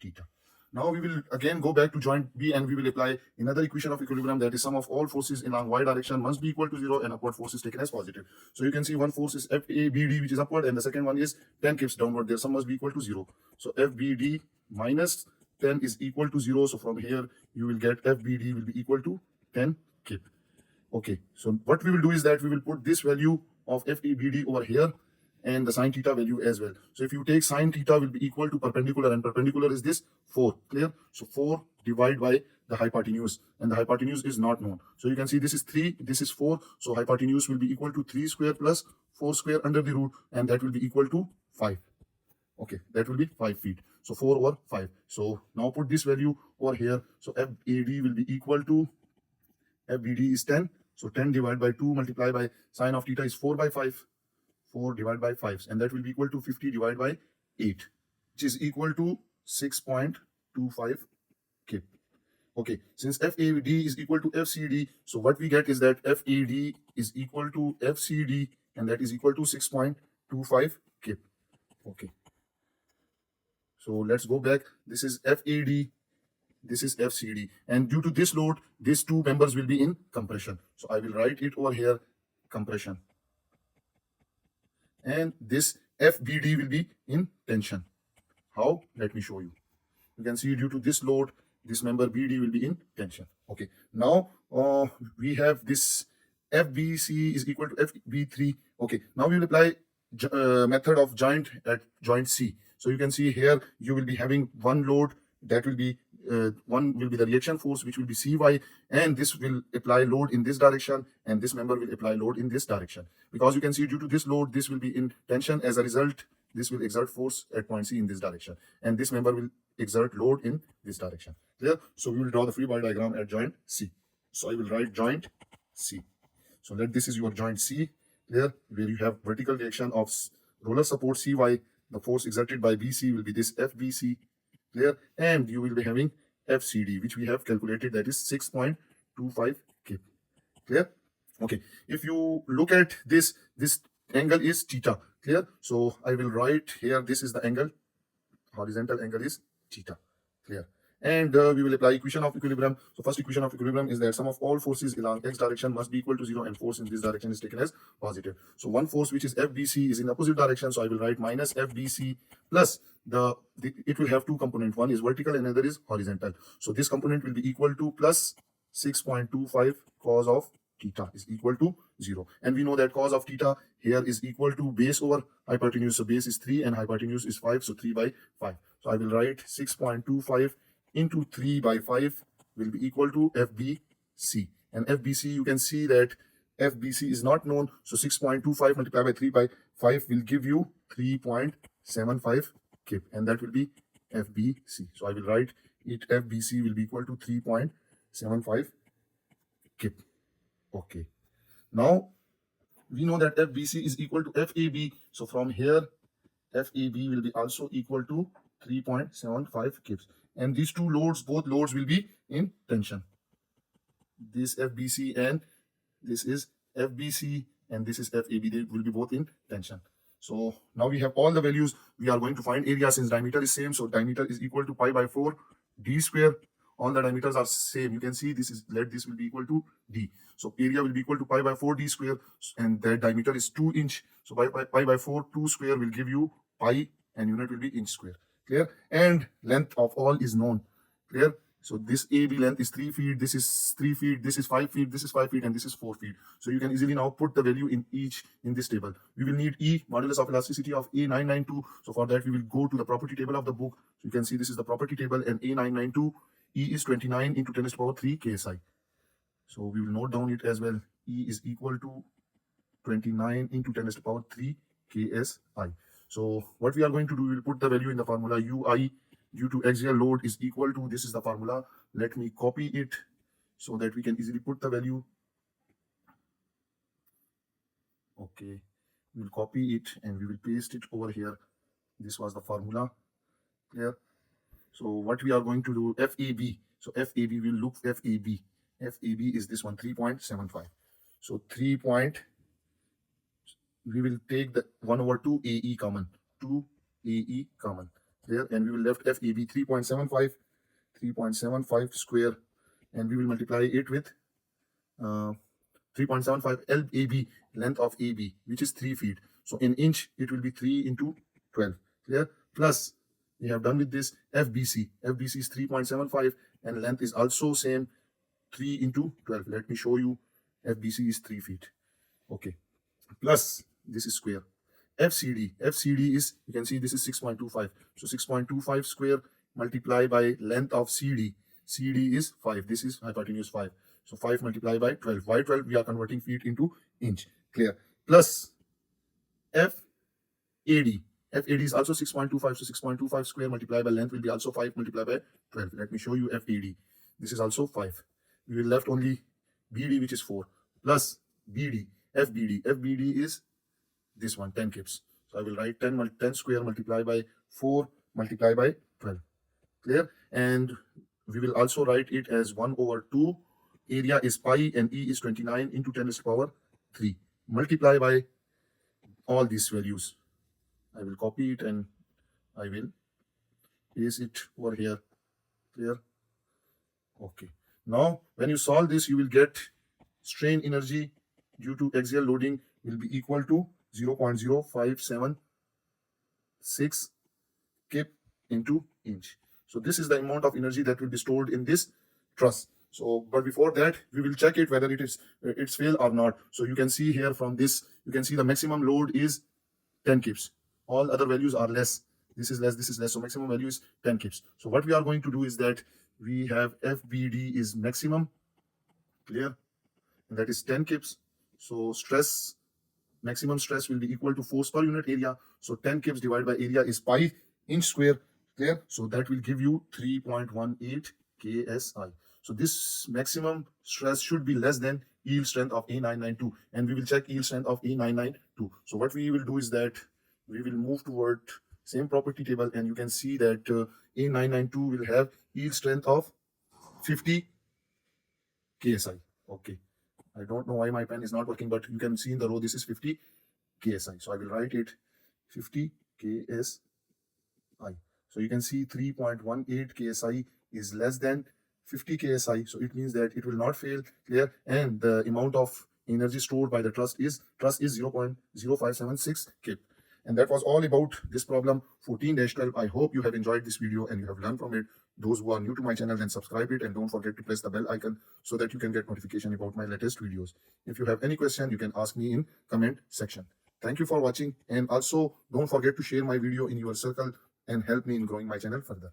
theta. Now we will again go back to joint B, and we will apply another equation of equilibrium, that is sum of all forces along y direction must be equal to 0, and upward force is taken as positive. So you can see one force is FABD, which is upward, and the second one is 10 kips downward. Their sum must be equal to 0. So FBD minus 10 is equal to 0. So from here you will get FBD will be equal to 10 kip. Okay, so what we will do is that we will put this value of FABD over here, and the sine theta value as well. So if you take sine theta will be equal to perpendicular, and perpendicular is this 4. Clear? So 4 divided by the hypotenuse, and the hypotenuse is not known. So you can see this is 3, this is 4. So hypotenuse will be equal to 3 square plus 4 square under the root, and that will be equal to 5. Okay, that will be 5 feet. So 4 over 5. So now put this value over here. So FAD will be equal to, FBD is 10. So 10 divided by 2 multiplied by sine of theta is 4 by 5. 4 divided by 5. And that will be equal to 50 divided by 8, which is equal to 6.25 kip. Okay, since FAD is equal to FCD, so what we get is that FAD is equal to FCD, and that is equal to 6.25 kip. Okay, so let's go back. This is FAD, this is FCD, and due to this load, these two members will be in compression. So I will write it over here, compression, and this FBD will be in tension. How? Let me show you. You can see due to this load, this member BD will be in tension. Okay, now we have this FBC is equal to FB3. Okay, now we will apply method of joint at joint C. So you can see here you will be having one load that will be one will be the reaction force, which will be Cy, and this will apply load in this direction, and this member will apply load in this direction. Because you can see due to this load, this will be in tension. As a result, this will exert force at point C in this direction, and this member will exert load in this direction. Clear? So we will draw the free body diagram at joint C. So I will write joint C. So let this is your joint C, clear, where you have vertical reaction of roller support Cy. The force exerted by BC will be this FBC, clear, and you will be having FCD, which we have calculated, that is 6.25 kip. Clear? Okay, if you look at this angle is theta. Clear? So I will write here, this is the angle, horizontal angle is theta. Clear? And we will apply equation of equilibrium. So first equation of equilibrium is that sum of all forces along x direction must be equal to 0, and force in this direction is taken as positive. So one force, which is FBC, is in opposite direction. So I will write minus FBC plus it will have two components. One is vertical and another is horizontal. So this component will be equal to plus 6.25 cos of theta is equal to 0. And we know that cos of theta here is equal to base over hypotenuse. So base is 3 and hypotenuse is 5. So 3 by 5. So I will write 6.25 into 3 by 5 will be equal to FBC. And FBC, you can see that FBC is not known. So 6.25 multiplied by 3 by 5 will give you 3.75 kip. And that will be FBC. So I will write it, FBC will be equal to 3.75 kip. Okay. Now, we know that FBC is equal to FAB. So from here, FAB will be also equal to 3.75 kips. And these two loads, both loads will be in tension. This FBC and this is FBC and this is FAB. They will be both in tension. So now we have all the values. We are going to find area since diameter is same. So diameter is equal to pi by 4 d square. All the diameters are same. You can see this is, let this will be equal to d. So area will be equal to pi by 4 d square, and that diameter is 2 inch. So pi by 4, 2 square will give you pi, and unit will be inch square. Clear? And length of all is known. Clear? So this AB length is 3 feet, this is 3 feet, this is 5 feet, this is 5 feet, and this is 4 feet. So you can easily now put the value in each in this table. We will need E, modulus of elasticity of A992. So for that, we will go to the property table of the book. So you can see this is the property table, and A992, E is 29 into 10 to the power 3 KSI. So we will note down it as well. E is equal to 29 into 10 to the power 3 KSI. So what we are going to do, we will put the value in the formula. UI due to axial load is equal to, this is the formula. Let me copy it so that we can easily put the value. Okay, we will copy it and we will paste it over here. This was the formula. Clear? So what we are going to do, FAB. So FAB will look FAB. FAB is this one, 3.75. So we will take the 1 over 2 AE common. 2 AE common. There, and we will left FAB 3.75 square, and we will multiply it with 3.75 LAB, length of AB, which is 3 feet. So in inch, it will be 3 into 12. Clear? Plus, we have done with this FBC. FBC is 3.75, and length is also same, 3 into 12. Let me show you. FBC is 3 feet. Okay. Plus, this is square. FCD. FCD is, you can see this is 6.25. So 6.25 square multiplied by length of CD. CD is 5. This is hypotenuse 5. So 5 multiplied by 12. Why 12? We are converting feet into inch. Clear. Plus FAD. FAD is also 6.25, so 6.25 square multiplied by length will be also 5 multiplied by 12. Let me show you FAD. This is also 5. We will left only BD, which is 4, plus BD, FBD. FBD is this one, 10 kips. So I will write 10 square multiplied by 4 multiplied by 12. Clear? And we will also write it as 1 over 2. Area is pi and E is 29 into 10 to the power 3. Multiply by all these values. I will copy it and I will paste it over here. Clear? Okay. Now, when you solve this, you will get strain energy due to axial loading will be equal to 0.0576 kip into inch. So this is the amount of energy that will be stored in this truss. So, but before that, we will check it whether it's fail or not. So you can see here from this, you can see the maximum load is 10 kips. All other values are less. This is less, this is less. So maximum value is 10 kips. So what we are going to do is that we have FBD is maximum, clear, and that is 10 kips. So stress, maximum stress will be equal to force per unit area. So 10 kips divided by area is pi inch square, clear. So that will give you 3.18 KSI. So this maximum stress should be less than yield strength of A992, and we will check yield strength of A992. So what we will do is that we will move toward same property table, and you can see that A992 will have yield strength of 50 KSI. Okay, I don't know why my pen is not working, but you can see in the row this is 50 KSI. So I will write it 50 KSI. So you can see 3.18 KSI is less than 50 KSI. So it means that it will not fail, clear, and the amount of energy stored by the truss is 0.0576 kip. And that was all about this problem 14-12. I hope you have enjoyed this video and you have learned from it. Those who are new to my channel, then subscribe it and don't forget to press the bell icon so that you can get notification about my latest videos. If you have any question, you can ask me in comment section. Thank you for watching, and also don't forget to share my video in your circle and help me in growing my channel further.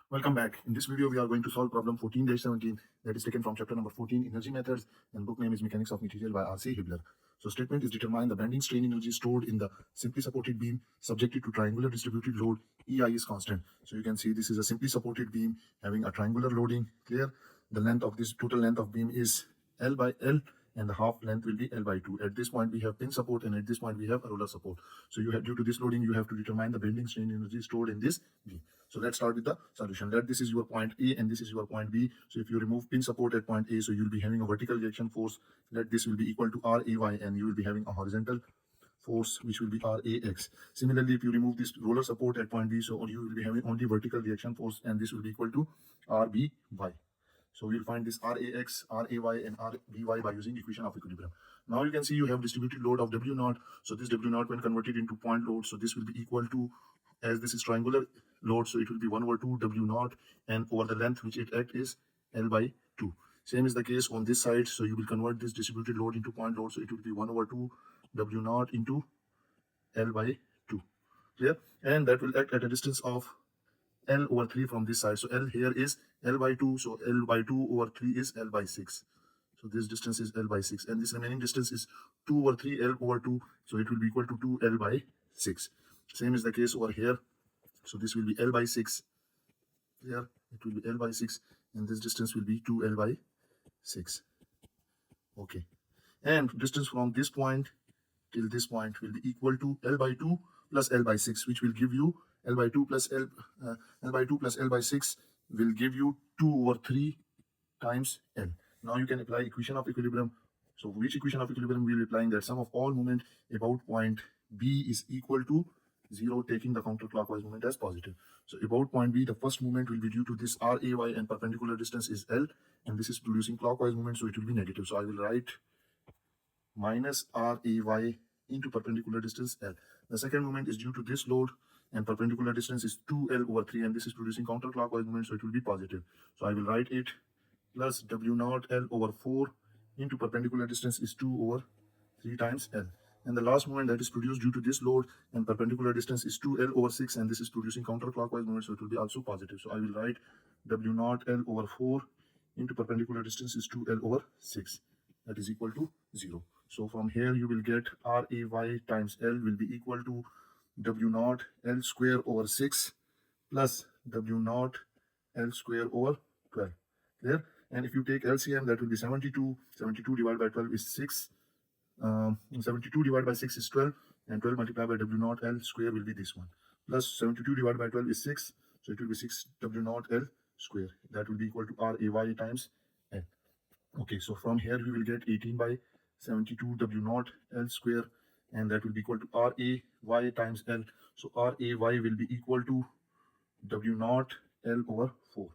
Welcome back. In this video, we are going to solve problem 14-17 that is taken from chapter number 14, Energy Methods, and book name is Mechanics of Material by R.C. Hibbeler. So statement is determine the bending strain energy stored in the simply supported beam subjected to triangular distributed load. EI is constant. So you can see this is a simply supported beam having a triangular loading. Clear? The length of this total length of beam is L by L, and the half length will be L by 2. At this point, we have pin support, and at this point, we have a roller support. So you have, due to this loading, you have to determine the bending strain energy stored in this beam. So let's start with the solution. Let this is your point A and this is your point B. So if you remove pin support at point A, so you'll be having a vertical reaction force. Let this will be equal to RAY, and you will be having a horizontal force which will be RAX. Similarly, if you remove this roller support at point B, so you will be having only vertical reaction force, and this will be equal to RBY. So we'll find this RAX, RAY, and RBY by using equation of equilibrium. Now you can see you have distributed load of W0. So this W0 when converted into point load, so this will be equal to, as this is triangular load, so it will be 1 over 2 W0, and over the length which it acts is L by 2. Same is the case on this side. So you will convert this distributed load into point load, so it will be 1 over 2 W0 into L by 2. Clear? And that will act at a distance of L over 3 from this side. So L here is L by 2. So L by 2 over 3 is L by 6. So this distance is L by 6. And this remaining distance is 2 over 3 L over 2. So it will be equal to 2 L by 6. Same is the case over here. So this will be L by 6. Here it will be L by 6. And this distance will be 2 L by 6. Okay. And distance from this point till this point will be equal to L by 2 plus L by 6, which will give you L by 2 plus L by 2 plus L by 6 will give you 2 over 3 times L. Now you can apply equation of equilibrium. So which equation of equilibrium we will be applying? That sum of all moment about point B is equal to 0, taking the counterclockwise moment as positive. So about point B, the first moment will be due to this RAY, and perpendicular distance is L, and this is producing clockwise moment, so it will be negative. So I will write minus RAY into perpendicular distance L. The second moment is due to this load, and perpendicular distance is 2L over 3, and this is producing counterclockwise moment, so it will be positive. So I will write it plus W0 L over 4 into perpendicular distance is 2 over 3 times L. And the last moment that is produced due to this load and perpendicular distance is 2L over 6, and this is producing counterclockwise moment, so it will be also positive. So I will write W0 L over 4 into perpendicular distance is 2L over 6. That is equal to 0. So from here you will get Ray times L will be equal to W naught L square over 6 plus W naught L square over 12. Clear? And if you take LCM, that will be 72. 72 divided by 12 is 6. 72 divided by 6 is 12, and 12 multiplied by W naught L square will be this one. Plus 72 divided by 12 is 6, so it will be 6 W naught L square. That will be equal to Ray times L. Okay, so from here we will get 18 by 72 W naught L square, and that will be equal to Ray times L. So Ray will be equal to W naught L over 4.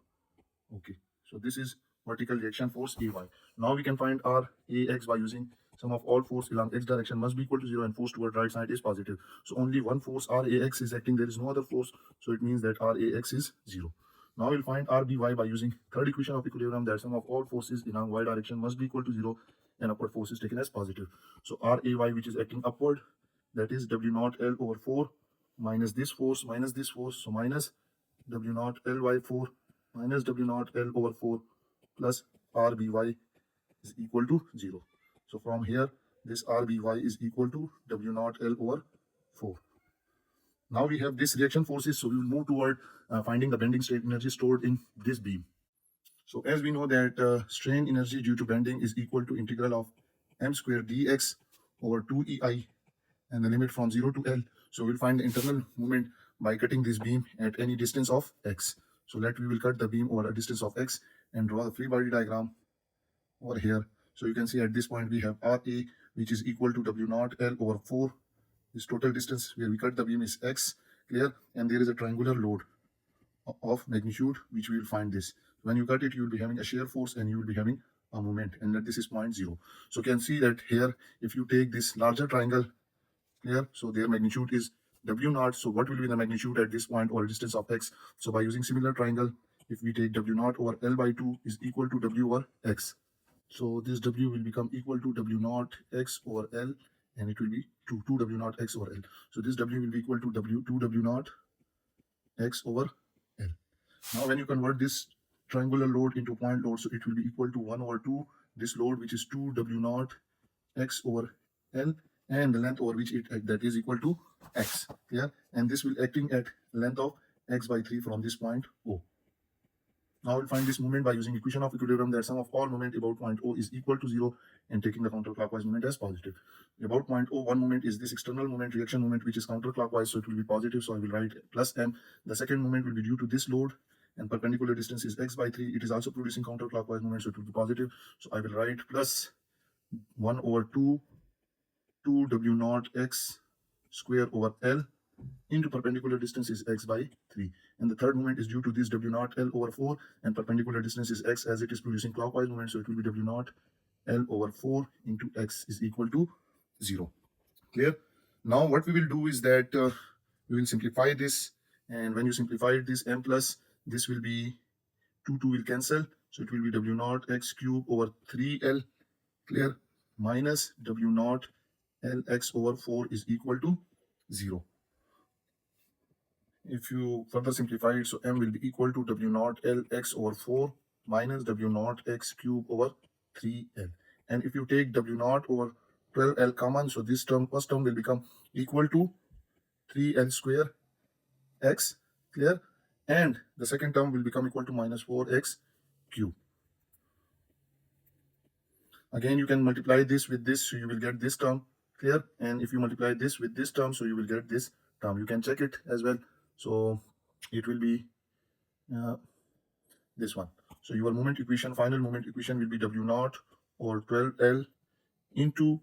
Okay, so this is vertical reaction force AY. Now we can find Rax by using sum of all force along x direction must be equal to 0, and force toward right side is positive. So only one force Rax is acting, there is no other force, so it means that Rax is 0. Now we'll find Rby by using third equation of equilibrium, that sum of all forces along y direction must be equal to 0 and upward force is taken as positive. So Ray, which is acting upward, that is W naught L over 4 minus this force, so minus W naught L by 4 minus W naught L over 4 plus Rby is equal to 0. So from here, this Rby is equal to W naught L over 4. Now we have this reaction forces, so we will move toward finding the bending strain energy stored in this beam. So as we know that strain energy due to bending is equal to integral of m square dx over 2EI and the limit from 0 to L. So we'll find the internal moment by cutting this beam at any distance of x. So we will cut the beam over a distance of x and draw the free body diagram over here. So you can see at this point we have Ra, which is equal to W naught L over 4. This total distance where we cut the beam is x, clear, and there is a triangular load of magnitude which we will find this. When you cut it, you will be having a shear force and you will be having a moment, and that this is 0.0. So you can see that here, if you take this larger triangle, clear, so their magnitude is W naught. So what will be the magnitude at this point or a distance of x? So by using similar triangle, if we take W naught over L by 2 is equal to W over x. So this W will become equal to W naught x over L, and it will be 2 W naught x over L. So this W will be equal to 2 W naught x over L. Now when you convert this triangular load into point load, so it will be equal to 1 over 2 this load, which is 2 W naught x over L, and the length over which that is equal to x. Yeah, and this will acting at length of x by 3 from this point O. Now we'll find this moment by using equation of equilibrium, that sum of all moment about point O is equal to 0 and taking the counterclockwise moment as positive. About point O, one moment is this external moment, reaction moment, which is counterclockwise, so it will be positive, so I will write plus m. The second moment will be due to this load and perpendicular distance is x by 3. It is also producing counterclockwise moment, so it will be positive, so I will write plus 1 over 2 W naught x square over L into perpendicular distance is x by 3, and the third moment is due to this W naught L over 4 and perpendicular distance is x, as it is producing clockwise moment, so it will be W naught L over 4 into x is equal to 0. Clear? Now what we will do is that we will simplify this, and when you simplify this, m plus this will be 2 will cancel, so it will be W naught x cube over 3L, clear, minus W naught Lx over 4 is equal to 0. If you further simplify it, so m will be equal to W naught Lx over 4 minus W naught x cube over 3L. And if you take W naught over 12L common, so this term, first term will become equal to 3L square x, clear, and the second term will become equal to minus 4x cube. Again, you can multiply this with this, so you will get this term, clear, and if you multiply this with this term, so you will get this term. You can check it as well, so it will be this one. So your moment equation, final moment equation will be W naught over 12L into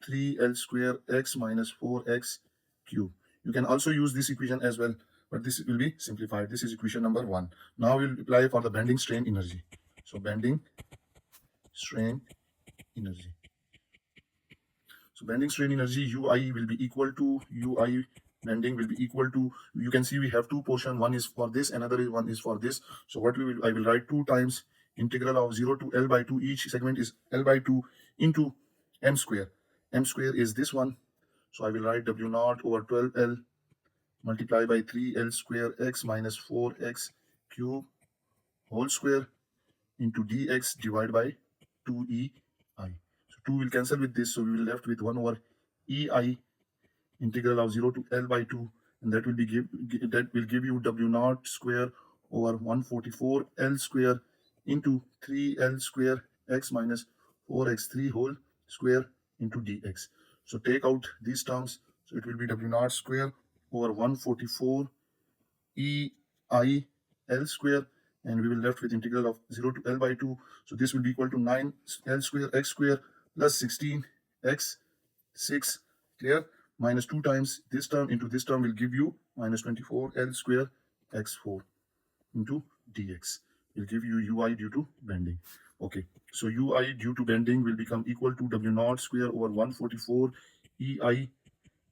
3L square x minus 4x cube. You can also use this equation as well, but this will be simplified. This is equation number 1. Now we'll apply for the bending strain energy. So bending strain energy. So bending strain energy, UI will be equal to UI bending will be equal to, you can see we have two portion, one is for this, another one is for this. So what I will write 2 times integral of 0 to L by 2, each segment is L by 2 into m square. M square is this one, so I will write W naught over 12L multiplied by 3L square x minus 4x cube whole square into dx divided by 2EI. So 2 will cancel with this, so we will left with 1 over EI integral of 0 to L by 2, and that will give you W naught square over 144 L square into 3L square x minus 4x3 whole square into dx. So take out these terms, so it will be W naught square over 144 EI L square, and we will left with integral of 0 to L by 2. So this will be equal to 9 L square x square plus 16 x 6, clear, minus 2 times this term into this term will give you minus 24 L square x4 into dx. Will give you ui due to bending. Okay, so ui due to bending will become equal to W naught square over 144 EI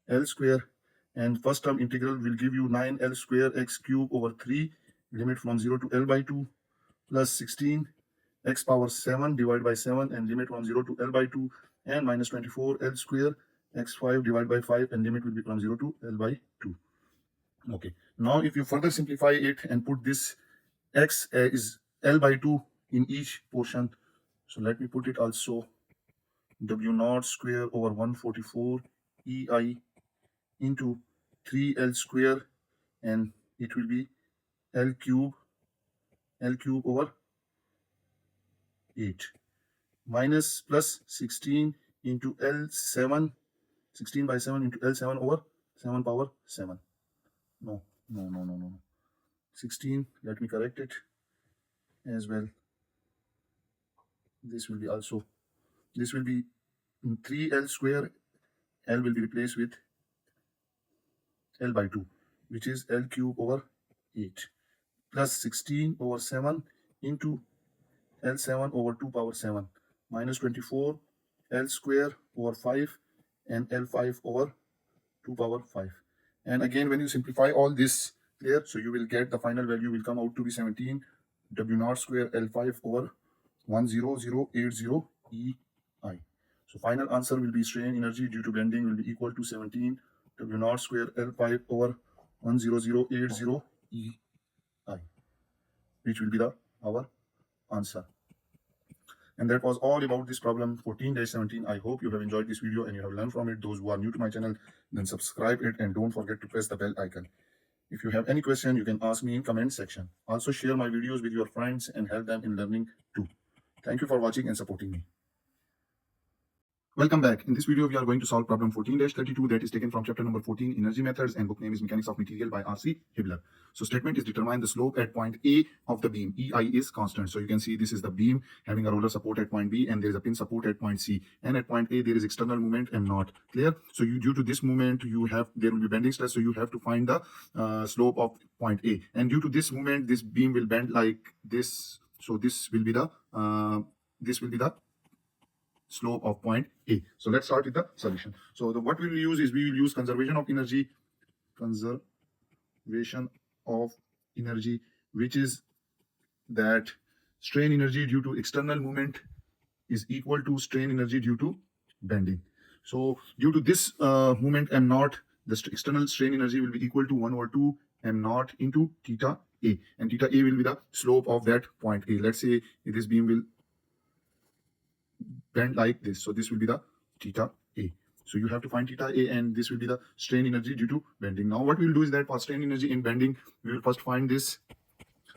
L square, and first term integral will give you 9L square x cube over 3 limit from 0 to L by 2 plus 16 x power 7 divided by 7 and limit from 0 to L by 2 and minus 24 L square x5 divided by 5 and limit will be from 0 to L by 2. Okay, now if you further simplify it and put this x is L by 2 in each portion, so let me put it also W naught square over 144 EI into 3L square, and it will be L cube over 8 minus plus 16 into L7, 16 by 7 into L7 over 7 power 7. No. 16, let me correct it as well. This will be also, this will be 3L square, L will be replaced with L by 2, which is L cube over 8 plus 16 over 7 into L7 over 2 power 7 minus 24 L square over 5 and L5 over 2 power 5. And again, when you simplify all this here, so you will get the final value will come out to be 17 W naught square L5 over 10080 EI. So final answer will be strain energy due to bending will be equal to 17 W naught square L5 over 10080 EI, which will be our answer. And that was all about this problem 14-17. I hope you have enjoyed this video and you have learned from it. Those who are new to my channel, then subscribe it and don't forget to press the bell icon. If you have any question, you can ask me in comment section. Also share my videos with your friends and help them in learning too. Thank you for watching and supporting me. Welcome back. In this video, we are going to solve problem 14-32 that is taken from chapter number 14, Energy Methods, and book name is Mechanics of Material by R.C. Hibbeler. So statement is determine the slope at point A of the beam. EI is constant. So you can see this is the beam having a roller support at point B and there is a pin support at point C. And at point A, there is external movement and not. Clear? So due to this movement, there will be bending stress. So you have to find the slope of point A. And due to this movement, this beam will bend like this. So this will be the slope of point A. So let's start with the solution. So what we will use is we will use conservation of energy, which is that strain energy due to external movement is equal to strain energy due to bending. So due to this movement m naught, the external strain energy will be equal to 1 over 2 m naught into theta A, and theta A will be the slope of that point A. Let's say this beam will bend like this, so this will be the theta A. So you have to find theta A, and this will be the strain energy due to bending. Now what we will do is that for strain energy in bending, we will first find this.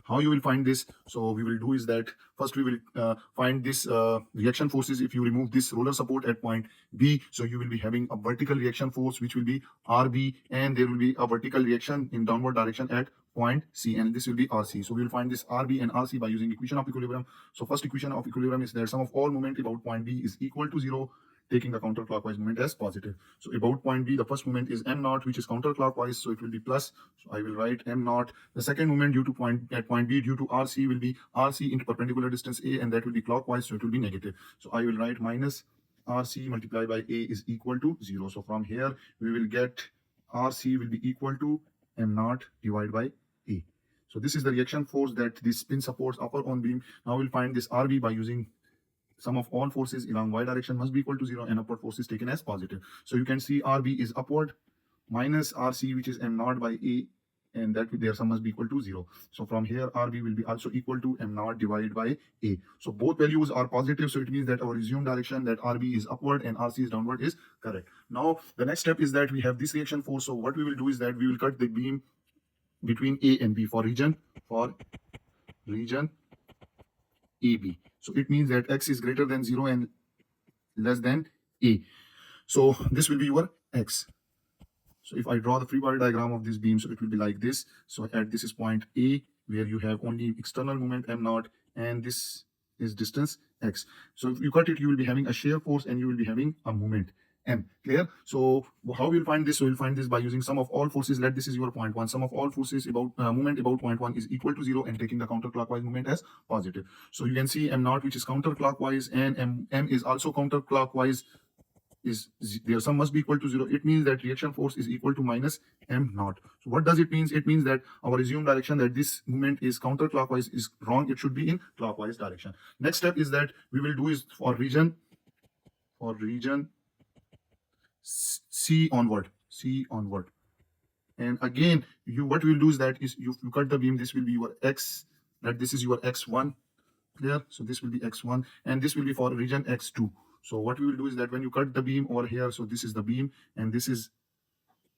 How you will find this? So we will do is that first we will find this reaction forces. If you remove this roller support at point B, so you will be having a vertical reaction force which will be RB, and there will be a vertical reaction in downward direction at point C, and this will be RC. So we will find this RB and RC by using equation of equilibrium. So first equation of equilibrium is that sum of all moment about point B is equal to 0, taking the counterclockwise moment as positive. So about point B, the first moment is m naught, which is counterclockwise, so it will be plus. So I will write m naught. The second moment due to at point B due to RC will be RC into perpendicular distance A, and that will be clockwise, so it will be negative. So I will write minus RC multiplied by A is equal to 0. So from here we will get RC will be equal to m naught divided by A. So this is the reaction force that this pin supports upper on beam. Now we'll find this RB by using sum of all forces along y direction must be equal to 0, and upward force is taken as positive. So you can see RB is upward minus RC, which is m naught by A, and that their sum must be equal to 0. So from here RB will be also equal to m naught divided by A. So both values are positive, so it means that our assumed direction, that RB is upward and RC is downward, is correct. Now the next step is that we have this reaction force. So what we will do is that we will cut the beam between A and B for region AB. So it means that X is greater than 0 and less than A. So this will be your X. So if I draw the free body diagram of this beam, so it will be like this. So at this is point A, where you have only external moment m naught, and this is distance x. So if you cut it, you will be having a shear force and you will be having a moment m. Clear? So how we'll find this? So we'll find this by using sum of all forces. Let this is your point 1. Sum of all forces about moment about point 1 is equal to 0, and taking the counterclockwise moment as positive. So you can see m naught, which is counterclockwise, and m is also counterclockwise, is their sum must be equal to 0. It means that reaction force is equal to minus m naught. So what does it mean? It means that our assumed direction, that this movement is counterclockwise, is wrong. It should be in clockwise direction. Next step is that we will do is for region C onward. And again, what we will do is that is you cut the beam. This will be your x. That this is your x1. Clear? So this will be x1, and this will be for region x2. So what we will do is that when you cut the beam over here, so this is the beam and this is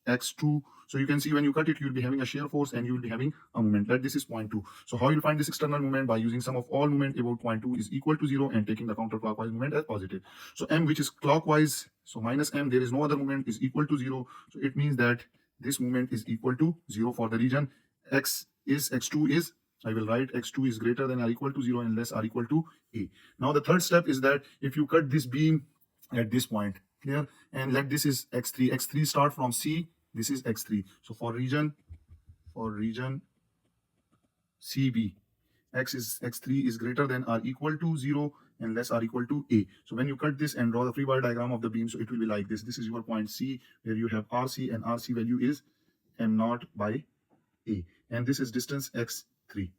x2. So you can see when you cut it, you will be having a shear force and you will be having a moment. That this is point 2. So how you will find this external moment? By using sum of all moment about point 2 is equal to 0 and taking the counterclockwise moment as positive. So m, which is clockwise, so minus m, there is no other moment, is equal to 0. So it means that this moment is equal to 0 for the region x2 is, I will write x2 is greater than or equal to 0 and less or equal to A. Now the third step is that if you cut this beam at this point, clear, and let this is x3 start from C, this is x3. So for region CB, x3 is greater than or equal to 0 and less or equal to A. So when you cut this and draw the free body diagram of the beam, so it will be like this. This is your point C, where you have RC, and RC value is m naught by A, and this is distance x3.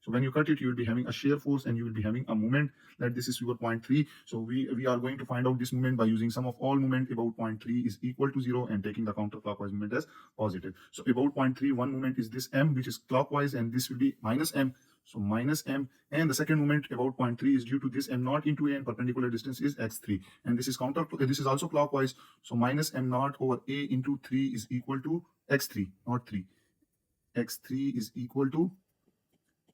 So when you cut it, you will be having a shear force and you will be having a moment. That this is your point 3. So we are going to find out this moment by using sum of all moment about point 3 is equal to 0 and taking the counterclockwise moment as positive. So about point 3, one moment is this m, which is clockwise, and this will be minus m. So minus m, and the second moment about point 3 is due to this m naught into A, and perpendicular distance is x3, and this is this is also clockwise. So minus m naught over A into 3 is equal to x3, not 3. x3 is equal to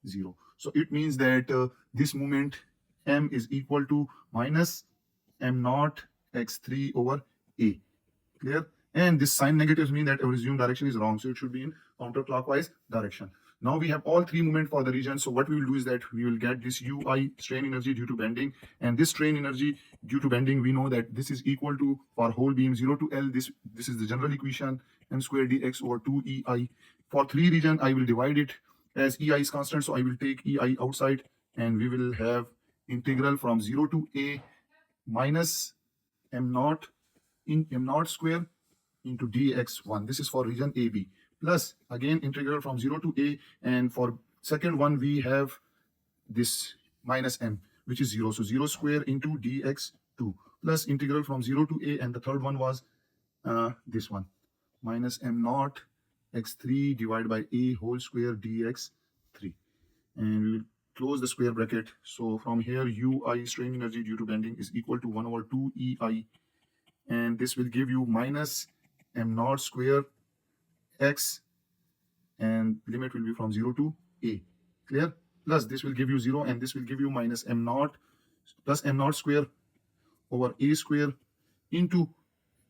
0. So it means that this moment m is equal to minus m naught x3 over A. Clear? And this sign negatives mean that our assumed direction is wrong, so it should be in counterclockwise direction. Now we have all three moments for the region. So what we will do is that we will get this ui, strain energy due to bending, and this strain energy due to bending, we know that this is equal to, for whole beam, 0 to L, this is the general equation, m square dx over 2 ei. For three region, I will divide it as ei is constant, so I will take ei outside, and we will have integral from 0 to A minus m naught in m naught square into dx1. This is for region AB, plus again integral from 0 to A, and for second one we have this minus m, which is 0. So 0 square into dx2, plus integral from 0 to A, and the third one was this one, minus m naught x3 divided by A whole square dx3. And we will close the square bracket. So from here, ui, strain energy due to bending, is equal to 1 over 2 ei, and this will give you minus m naught square x, and limit will be from 0 to A. Clear? Plus this will give you 0, and this will give you minus m naught plus m naught square over A square into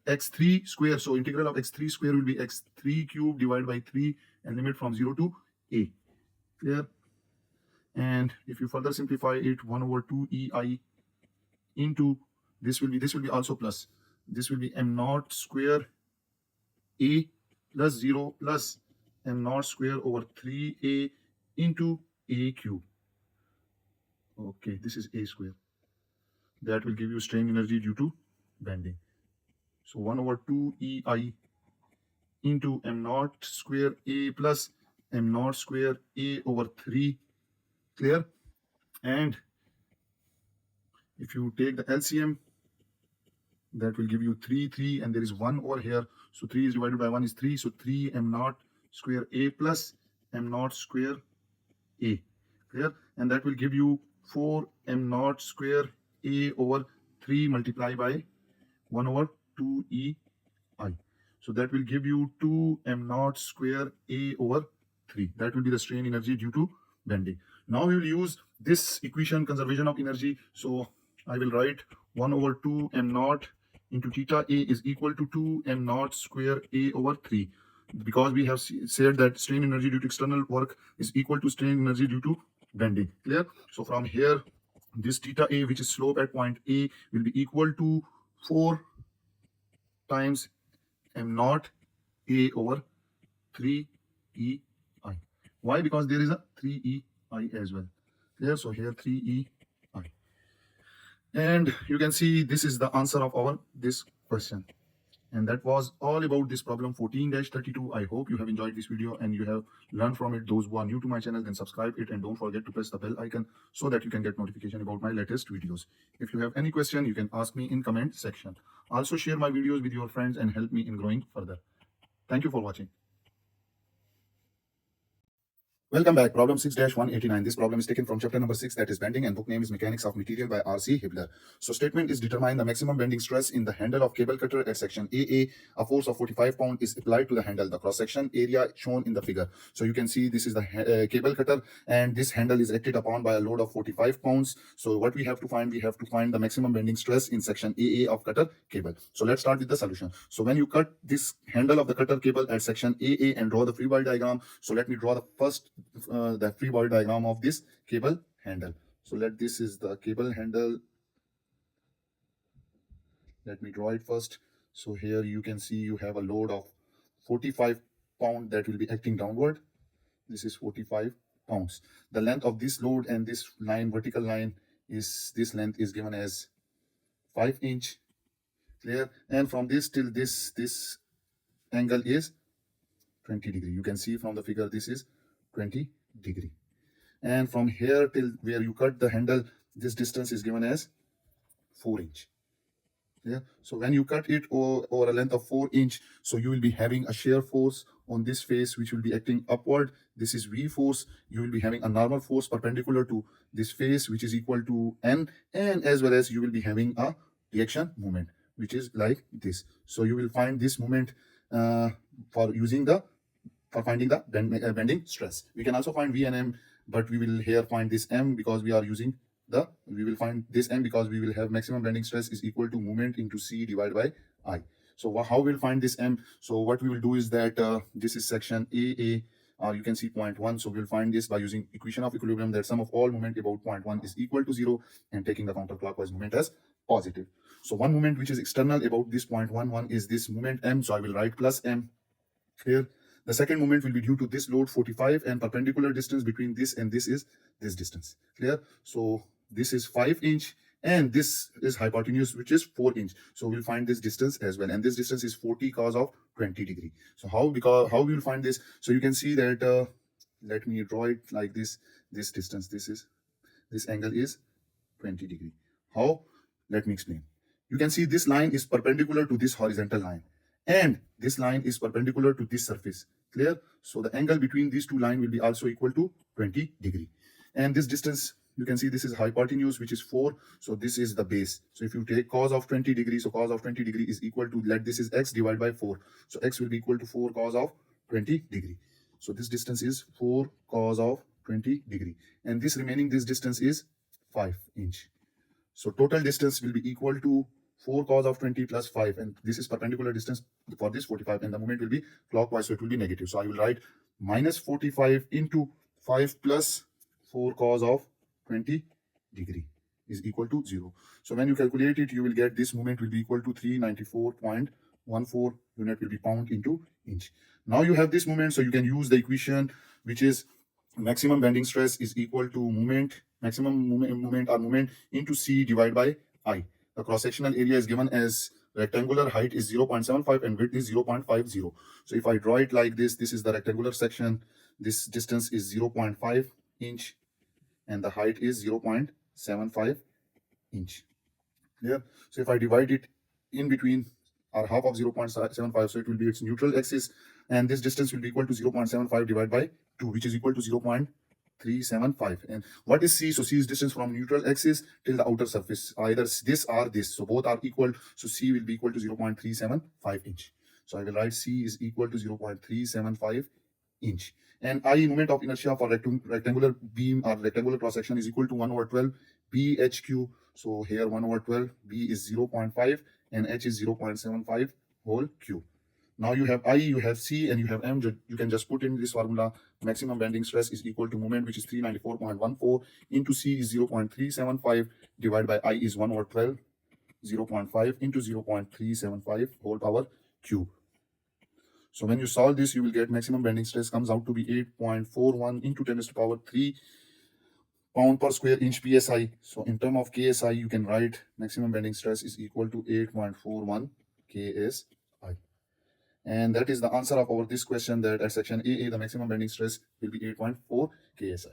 x3 square. So integral of x3 square will be x3 cube divided by 3, and limit from 0 to A. Clear? And if you further simplify it, 1 over 2 ei into this will be also plus, this will be m naught square A plus 0 plus m naught square over 3A into A cube. Okay, this is A square. That will give you strain energy due to bending. So 1 over 2 ei into m naught square A plus m naught square A over 3. Clear? And if you take the LCM, that will give you 3, and there is 1 over here. So 3 is divided by 1 is 3. So 3 m naught square A plus m naught square A. Clear? And that will give you 4 m naught square A over 3 multiplied by 1 over 2 E I. So that will give you 2 m naught square A over 3. That will be the strain energy due to bending. Now we will use this equation, conservation of energy. So I will write 1 over 2 m naught into theta A is equal to 2 m naught square A over 3. Because we have said that strain energy due to external work is equal to strain energy due to bending. Clear? So from here, this theta A, which is slope at point A, will be equal to 4 times m naught A over 3 E I. Why? Because there is a 3 E I as well. Clear? So here 3 E I. And you can see this is the answer of our this question. And that was all about this problem 14-32. I hope you have enjoyed this video and you have learned from it. Those who are new to my channel, then subscribe it and don't forget to press the bell icon so that you can get notification about my latest videos. If you have any question, you can ask me in comment section. Also share my videos with your friends and help me in growing further. Thank you for watching. Welcome back. Problem 6-189. This problem is taken from chapter number 6, that is bending, and book name is Mechanics of Material by R.C. Hibbeler. So statement is determine the maximum bending stress in the handle of cable cutter at section AA. A force of 45 pounds is applied to the handle. The cross-section area shown in the figure. So you can see this is the cable cutter and this handle is acted upon by a load of 45 pounds. So what we have to find? We have to find the maximum bending stress in section AA of cutter cable. So let's start with the solution. So when you cut this handle of the cutter cable at section AA and draw the free body diagram. So let me draw the first the free body diagram of this cable handle. So this is the cable handle. Let me draw it first. So here you can see you have a load of 45 pounds that will be acting downward. This is 45 pounds. The length of this load and this line, vertical line, is this length is given as 5 inch. Clear? And from this till this angle is 20 degree. You can see from the figure this is 20 degree. And from here till where you cut the handle, this distance is given as 4 inch. Yeah. So when you cut it over a length of 4 inch, so you will be having a shear force on this face which will be acting upward. This is V force. You will be having a normal force perpendicular to this face which is equal to N, and as well as you will be having a reaction moment which is like this. So you will find this moment for finding the bending stress. We can also find V and M, but we will here find this M because we are using we will find this M because we will have maximum bending stress is equal to moment into C divided by I. So how we'll find this M? So what we will do is that this is section AA, you can see point 1. So we'll find this by using equation of equilibrium, that sum of all moment about point 1 is equal to 0 and taking the counterclockwise moment as positive. So one moment which is external about this point 1 is this moment M. So I will write plus M here. The second moment will be due to this load 45 and perpendicular distance between this and this is this distance. Clear? So this is 5 inch and this is hypotenuse which is 4 inch. So we'll find this distance as well, and this distance is 40 cos of 20 degree. So how we will find this? So you can see that let me draw it like this. This distance, this angle is 20 degree. How? Let me explain. You can see this line is perpendicular to this horizontal line and this line is perpendicular to this surface. Clear? So the angle between these two lines will be also equal to 20 degree. And this distance, you can see this is hypotenuse which is 4. So this is the base. So if you take cos of 20 degree, so cos of 20 degree is equal to, let this is x divided by 4. So x will be equal to 4 cos of 20 degree. So this distance is 4 cos of 20 degree. And this remaining, this distance is 5 inch. So total distance will be equal to 4 cos of 20 plus 5, and this is perpendicular distance for this 45, and the moment will be clockwise, so it will be negative. So I will write minus 45 into 5 plus 4 cos of 20 degree is equal to 0. So when you calculate it, you will get this moment will be equal to 394.14 unit will be pound into inch. Now you have this moment, so you can use the equation which is maximum bending stress is equal to maximum moment into C divided by I. The cross-sectional area is given as rectangular height is 0.75 and width is 0.50. So if I draw it like this, this is the rectangular section. This distance is 0.5 inch and the height is 0.75 inch. Yeah. So if I divide it in between, are half of 0.75, so it will be its neutral axis, and this distance will be equal to 0.75 divided by 2, which is equal to 0.375. And what is C? So C is distance from neutral axis till the outer surface, either this or this, so both are equal, so C will be equal to 0.375 inch. So I will write C is equal to 0.375 inch. And I, moment of inertia for rectangular beam or rectangular cross section, is equal to 1 over 12 bhq. So here 1 over 12, b is 0.5 and h is 0.75 whole cube. Now you have I, you have C, and you have M. You can just put in this formula. Maximum bending stress is equal to moment, which is 394.14, into C is 0.375 divided by I is 1 over 12, 0.5 into 0.375 whole power cube. So when you solve this, you will get maximum bending stress comes out to be 8.41 into 10 to the power 3 pound per square inch psi. So in term of ksi, you can write maximum bending stress is equal to 8.41 ksi. And that is the answer of our this question, that at section AA, the maximum bending stress will be 8.4 ksi.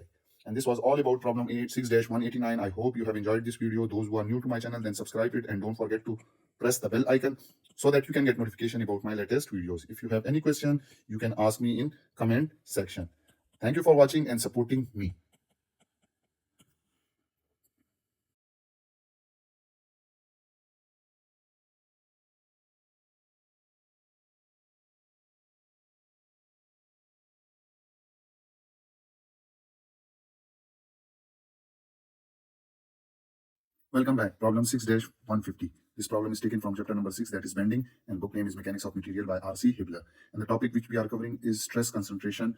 And this was all about problem 6-189. I hope you have enjoyed this video. Those who are new to my channel, then subscribe it and don't forget to press the bell icon so that you can get notification about my latest videos. If you have any question, you can ask me in comment section. Thank you for watching and supporting me. Welcome back. Problem 6-150. This problem is taken from chapter number 6, that is bending, and book name is Mechanics of Material by R.C. Hibbeler. And the topic which we are covering is stress concentration.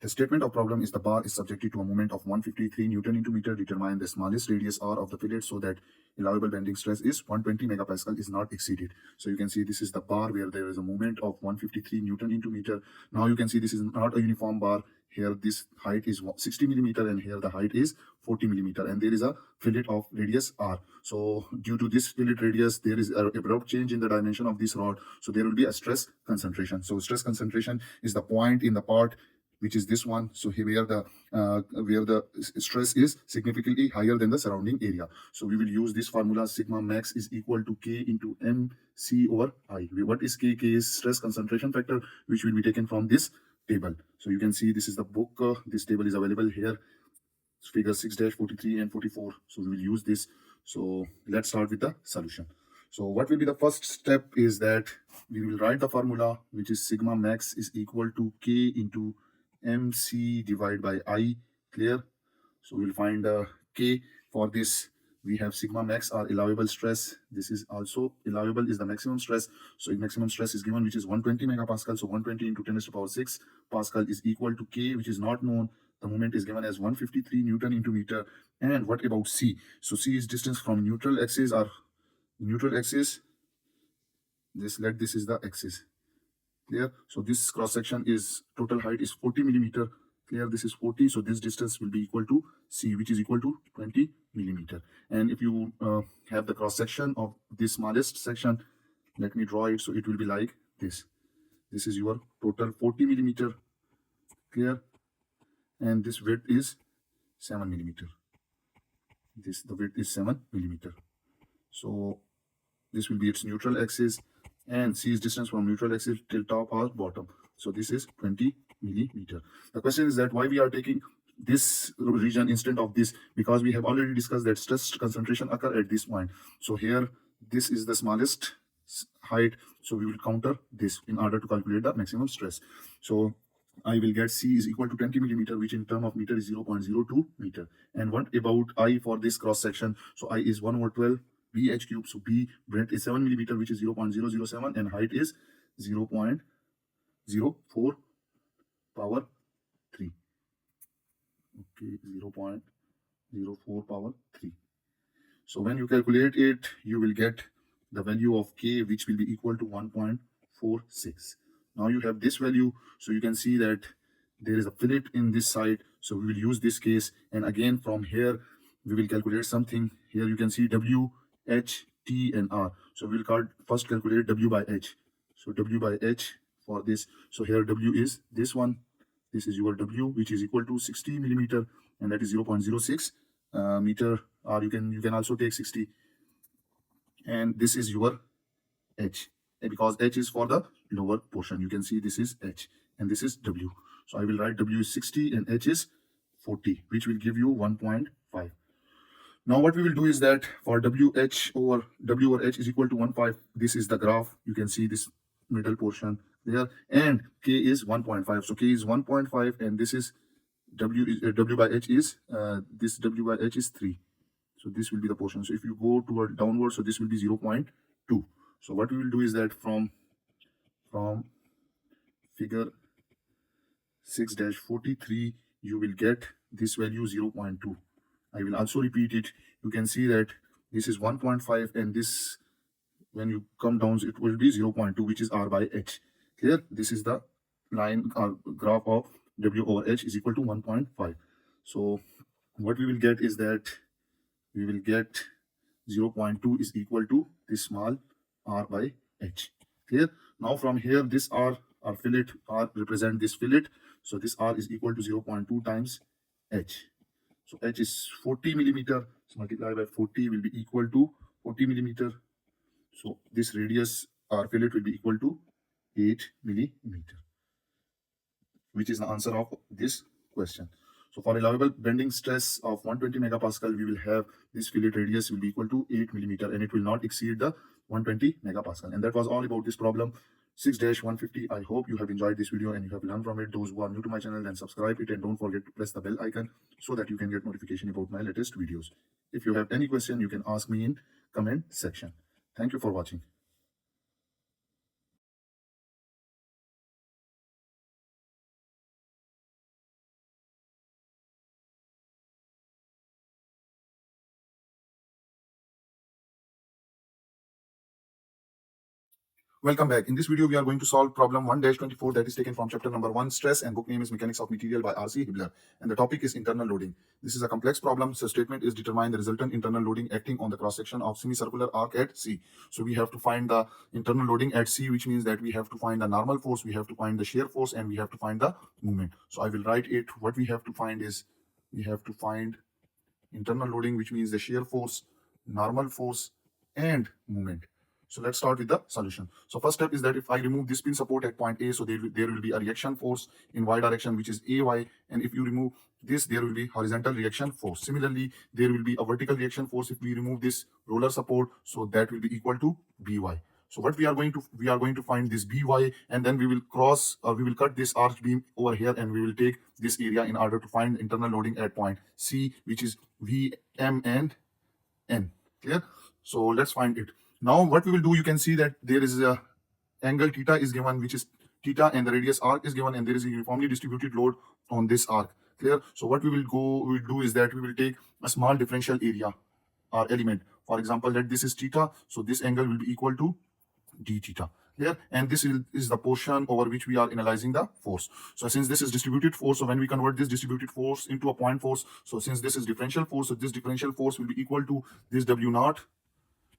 The statement of problem is the bar is subjected to a moment of 153 Newton into meter. Determine the smallest radius R of the fillet so that allowable bending stress is 120 megapascal is not exceeded. So you can see this is the bar where there is a moment of 153 Newton into meter. Now you can see this is not a uniform bar. Here this height is 60 millimeter and here the height is 40 millimeter, and there is a fillet of radius R. So due to this fillet radius, there is an abrupt change in the dimension of this rod. So there will be a stress concentration. So stress concentration is the point in the part which is this one. So here where the stress is significantly higher than the surrounding area. So we will use this formula. Sigma max is equal to K into MC over I. What is K? K is stress concentration factor, which will be taken from this table. So you can see this is the book. This table is available here. Figure 6-43 and 44. So we will use this. So let's start with the solution. So what will be the first step is that we will write the formula, which is sigma max is equal to K into MC divided by I. Clear? So we'll find K. For this we have sigma max or allowable stress. This is also allowable is the maximum stress. So maximum stress is given, which is 120 megapascal. So 120 into 10 to the power 6 pascal is equal to K, which is not known. The moment is given as 153 Newton into meter. And what about C? So C is distance from neutral axis or neutral axis. This is the axis. Clear? So this cross section is total height is 40 millimeter. Clear? This is 40. So this distance will be equal to C, which is equal to 20 millimeter. And if you have the cross section of this smallest section, let me draw it. So it will be like this. This is your total 40 millimeter. Clear? And this width is 7 millimeter. The width is 7 millimeter. So this will be its neutral axis, and C is distance from neutral axis till top or bottom. So this is 20 millimeter. The question is that why we are taking this region instead of this, because we have already discussed that stress concentration occur at this point. So here this is the smallest height, so we will counter this in order to calculate the maximum stress. So I will get C is equal to 20 millimeter, which in term of meter is 0.02 meter. And what about I for this cross section? So I is 1 over 12 bh cube. So B breadth is 7 millimeter, which is 0.007, and height is 0.04 power 3. Okay, 0.04 power 3. So when you calculate it, you will get the value of K, which will be equal to 1.46. Now you have this value, so you can see that there is a fillet in this side. So we will use this case, and again from here we will calculate something. Here you can see W, H, T, and R. So we will first calculate W by H. So W by H for this. So here W is this one. This is your W, which is equal to 60 millimeter, and that is 0.06 meter, or you can also take 60. And this is your H. because H is for the lower portion. You can see this is H and this is W. So I will write W is 60 and H is 40, which will give you 1.5. Now what we will do is that for W over H is equal to 1.5. This is the graph. You can see this middle portion there, and K is 1.5. So K is 1.5, and this is W by H is this W by H is 3. So this will be the portion. So if you go toward downward, so this will be 0.2. So what we will do is that from figure 6-43, you will get this value 0.2. I will also repeat it. You can see that this is 1.5, and this, when you come down, it will be 0.2, which is R by H. Clear? This is the line or graph of W over H is equal to 1.5. So what we will get is that we will get 0.2 is equal to this small R by H. Clear? Now from here, this R fillet, R represent this fillet. So this R is equal to 0.2 times H. So H is 40 millimeter. So multiply by 40 will be equal to 40 millimeter. So this radius R fillet will be equal to 8 millimeter, which is the answer of this question. So for allowable bending stress of 120 megapascal, we will have this fillet radius will be equal to 8 millimeter, and it will not exceed the 120 megapascal. And that was all about this problem 6-150. I hope you have enjoyed this video and you have learned from it. Those who are new to my channel, then subscribe it and don't forget to press the bell icon so that you can get notification about my latest videos. If you have any question, you can ask me in comment section. Thank you for watching. Welcome back. In this video, we are going to solve problem 1-24 that is taken from chapter number 1, stress, and book name is Mechanics of Material by R.C. Hibbeler. And the topic is internal loading. This is a complex problem. So statement is determine the resultant internal loading acting on the cross-section of semicircular arc at C. So we have to find the internal loading at C, which means that we have to find the normal force, we have to find the shear force, and we have to find the movement. So I will write it. What we have to find is we have to find internal loading, which means the shear force, normal force, and movement. So let's start with the solution. So first step is that if I remove this pin support at point A, so there will be a reaction force in y direction, which is AY. And if you remove this, there will be horizontal reaction force. Similarly, there will be a vertical reaction force if we remove this roller support. So that will be equal to BY. So what we are going to find this BY, and then we will cut this arch beam over here, and we will take this area in order to find internal loading at point C, which is VM and N. Clear? So let's find it. Now what we will do, you can see that there is a angle theta is given, which is theta, and the radius arc is given, and there is a uniformly distributed load on this arc. Clear? So what we will do is that we will take a small differential area or element. For example, that this is theta, so this angle will be equal to d theta. Clear? And this is the portion over which we are analyzing the force. So since this is distributed force, so when we convert this distributed force into a point force, so since this is differential force, so this differential force will be equal to this W naught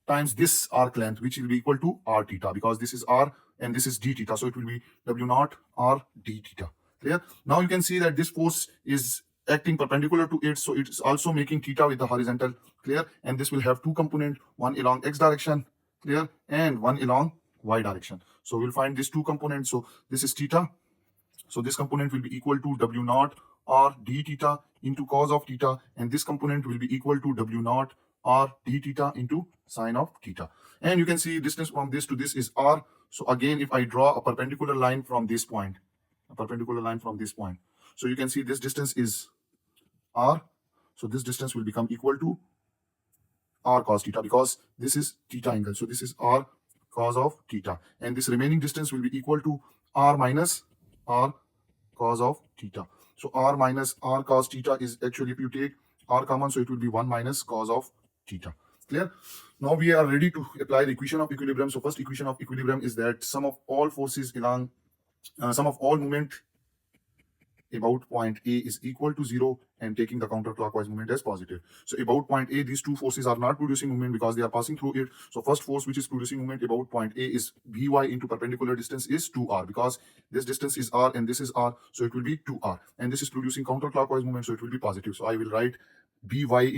times this arc length, which will be equal to r theta, because this is r and this is d theta. So it will be W naught r d theta. Clear? Now you can see that this force is acting perpendicular to it, so it is also making theta with the horizontal. Clear? And this will have two components, one along x direction, clear, and one along y direction. So we'll find these two components. So this is theta. So this component will be equal to W naught r d theta into cos of theta, and this component will be equal to W naught r d theta into sine of theta. And you can see distance from this to this is r. So again, if I draw a perpendicular line from this point, so you can see this distance is r. So this distance will become equal to r cos theta, because this is theta angle. So this is r cos of theta, and this remaining distance will be equal to r minus r cos of theta. So r minus r cos theta is actually, if you take r common, so it will be 1 minus cos of theta. Clear? Now we are ready to apply the equation of equilibrium. So first equation of equilibrium is that sum of all movement about point A is equal to 0, and taking the counterclockwise movement as positive. So about point A, these two forces are not producing movement because they are passing through it. So first force which is producing movement about point A is By into perpendicular distance is 2r, because this distance is r and this is r, so it will be 2r. And this is producing counterclockwise movement, so it will be positive. So I will write By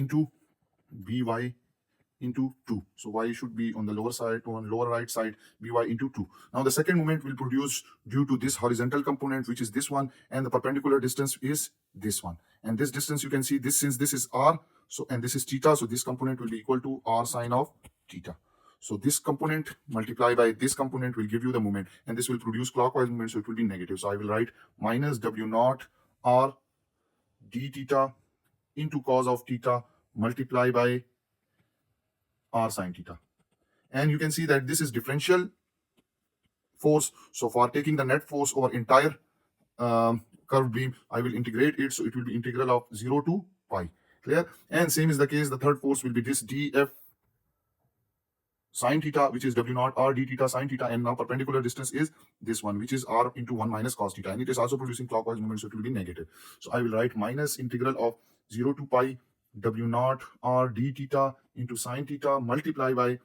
into 2. So y should be on the lower side, on lower right side, by into 2. Now the second moment will produce due to this horizontal component, which is this one, and the perpendicular distance is this one. And this distance, you can see this, since this is r, so and this is theta, so this component will be equal to r sine of theta. So this component multiplied by this component will give you the moment, and this will produce clockwise movement, so it will be negative. So I will write minus w naught r d theta into cos of theta multiplied by r sine theta. And you can see that this is differential force. So for taking the net force over entire curved beam, I will integrate it. So it will be integral of 0 to pi. Clear? And same is the case. The third force will be this df sine theta, which is w naught r d theta sine theta. And now perpendicular distance is this one, which is r into 1 minus cos theta. And it is also producing clockwise movement, so it will be negative. So I will write minus integral of 0 to pi w naught r d theta into sine theta multiplied by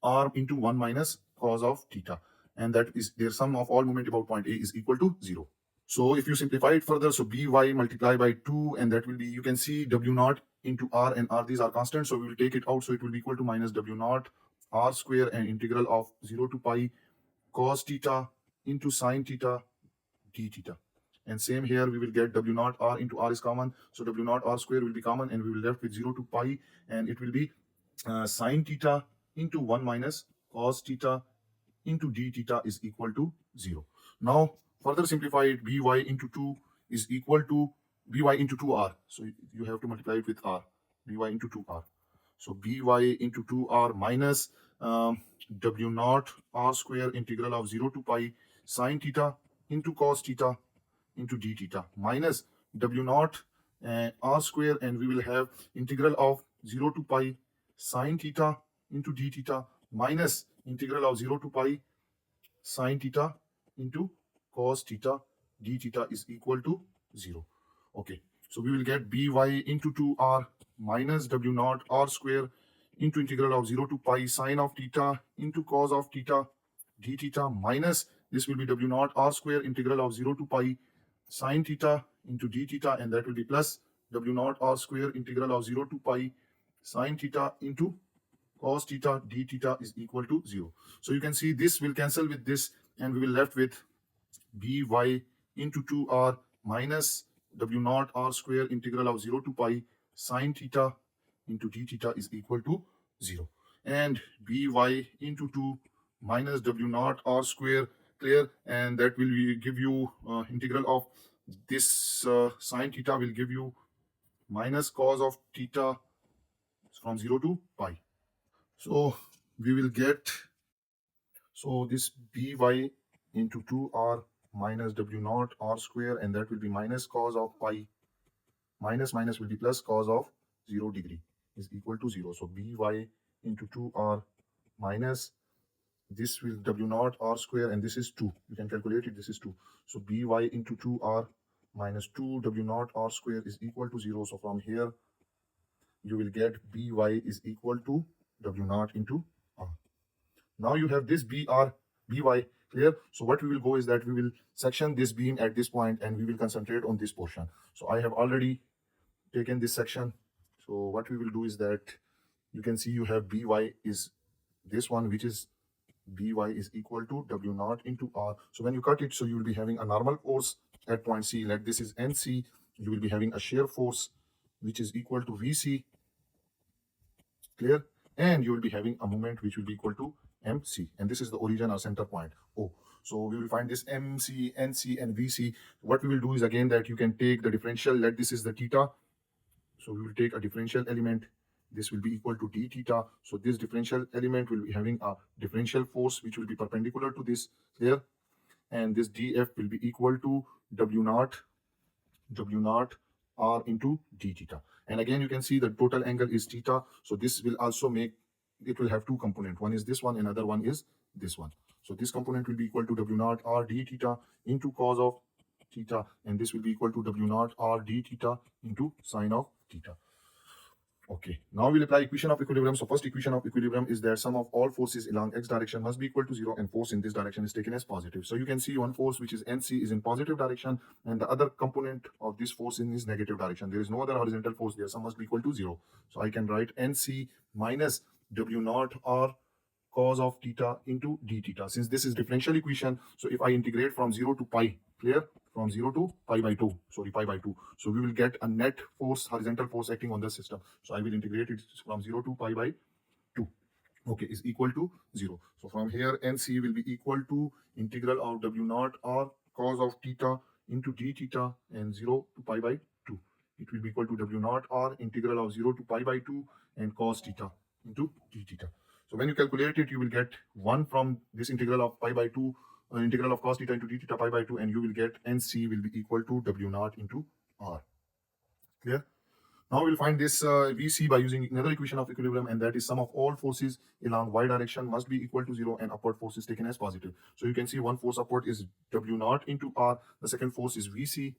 r into 1 minus cos of theta. And that is their sum of all moment about point A is equal to 0. So if you simplify it further, so by multiplied by 2, and that will be, you can see w naught into r, and r, these are constant, so we will take it out, so it will be equal to minus w naught r square and integral of 0 to pi cos theta into sine theta d theta. And same here, we will get w naught r into r is common, so w naught r square will be common, and we will left with 0 to pi, and it will be sine theta into 1 minus cos theta into d theta is equal to 0. Now further simplify it, by into 2 is equal to by into 2r. So you have to multiply it with r, by into 2r. So by into 2r minus w naught r square integral of 0 to pi sine theta into cos theta into d theta minus w naught r square, and we will have integral of 0 to pi sine theta into d theta minus integral of 0 to pi sine theta into cos theta d theta is equal to 0. Okay, so we will get by into 2r minus w naught r square into integral of 0 to pi sine of theta into cos of theta d theta minus this will be w naught r square integral of 0 to pi sine theta into d theta, and that will be plus w naught r square integral of 0 to pi sine theta into cos theta d theta is equal to 0. So you can see this will cancel with this, and we will left with by into 2r minus w naught r square integral of 0 to pi sine theta into d theta is equal to 0. And by into 2 minus w naught r square, clear, and that will give you integral of this sine theta will give you minus cos of theta from 0 to pi. So we will get, so this by into 2r minus w naught r square, and that will be minus cos of pi, minus minus will be plus cos of 0 degree is equal to 0. So by into 2r minus this will w naught r square, and this is 2. You can calculate it, this is 2. So by into 2r minus 2 w naught r square is equal to 0. So from here you will get by is equal to w naught into r. Now you have this by, clear. So what we will go is that we will section this beam at this point, and we will concentrate on this portion. So I have already taken this section. So what we will do is that you can see you have by is this one, which is by is equal to w naught into r. So when you cut it, so you will be having a normal force at point C, like this is nc. You will be having a shear force which is equal to vc, clear, and you will be having a moment which will be equal to mc, and this is the origin or center point O. So we will find this mc, nc, and vc. What we will do is again that you can take the differential, let this is the theta. So we will take a differential element, this will be equal to d theta. So this differential element will be having a differential force which will be perpendicular to this there, and this df will be equal to w naught r into d theta. And again you can see the total angle is theta, so this will also make, it will have two components, one is this one, another one is this one. So this component will be equal to w naught r d theta into cos of theta, and this will be equal to w naught r d theta into sine of theta. Okay, now we'll apply equation of equilibrium. So first equation of equilibrium is that sum of all forces along x direction must be equal to 0 and force in this direction is taken as positive. So you can see one force which is NC is in positive direction and the other component of this force in is negative direction. There is no other horizontal force there. Sum must be equal to 0. So I can write NC minus W naught R cos of theta into d theta. Since this is differential equation, so if I integrate from 0 to pi, clear? From 0 to pi by 2, sorry, pi by 2. So we will get a net force, horizontal force acting on the system. So I will integrate it from 0 to pi by 2. Okay, is equal to 0. So from here, NC will be equal to integral of W naught R cos of theta into d theta and 0 to pi by 2. It will be equal to W naught R integral of 0 to pi by 2 and cos theta into d theta. So when you calculate it, you will get 1 from this integral of pi by 2, integral of cos theta into d theta pi by 2, and you will get NC will be equal to W naught into R. Clear? Now we'll find this VC by using another equation of equilibrium, and that is sum of all forces along y direction must be equal to 0 and upward force is taken as positive. So you can see one force upward is W naught into R, the second force is VC,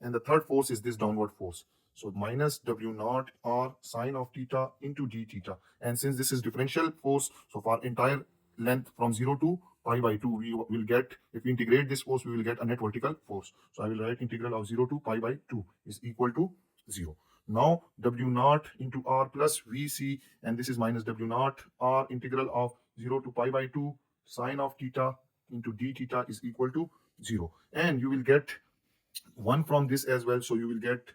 and the third force is this downward force. So minus W naught R sine of theta into d theta. And since this is differential force, so for entire length from 0 to pi by 2, we will get, if we integrate this force, we will get a net vertical force. So I will write integral of 0 to pi by 2 is equal to 0. Now W naught into R plus VC, and this is minus W naught R integral of 0 to pi by 2 sine of theta into d theta is equal to 0. And you will get 1 from this as well. So you will get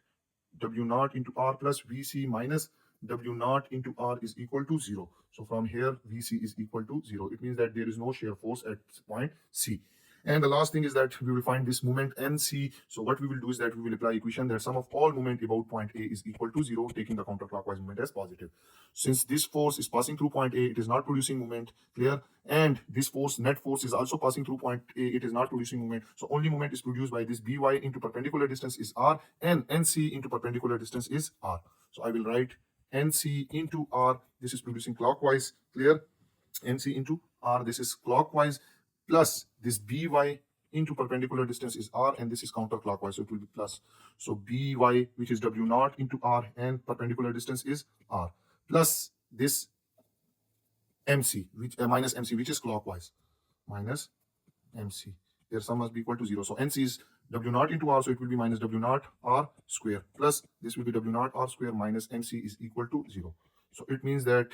W naught into R plus VC minus W naught into R is equal to 0. So from here, VC is equal to 0. It means that there is no shear force at point C. And the last thing is that we will find this moment NC. So what we will do is that we will apply equation that sum of all moment about point A is equal to 0, taking the counterclockwise moment as positive. Since this force is passing through point A, it is not producing moment, clear? And this force, net force, is also passing through point A, it is not producing moment. So only moment is produced by this By into perpendicular distance is R, and NC into perpendicular distance is R. So I will write NC into R, this is producing clockwise, clear? NC into R, this is clockwise, plus this By into perpendicular distance is R, and this is counterclockwise, so it will be plus. So By, which is W naught into R, and perpendicular distance is R, plus this MC, which minus MC, which is clockwise, minus MC. Their sum must be equal to 0. So NC is W naught into R, so it will be minus W naught R square, plus this will be W naught R square minus MC is equal to 0. So it means that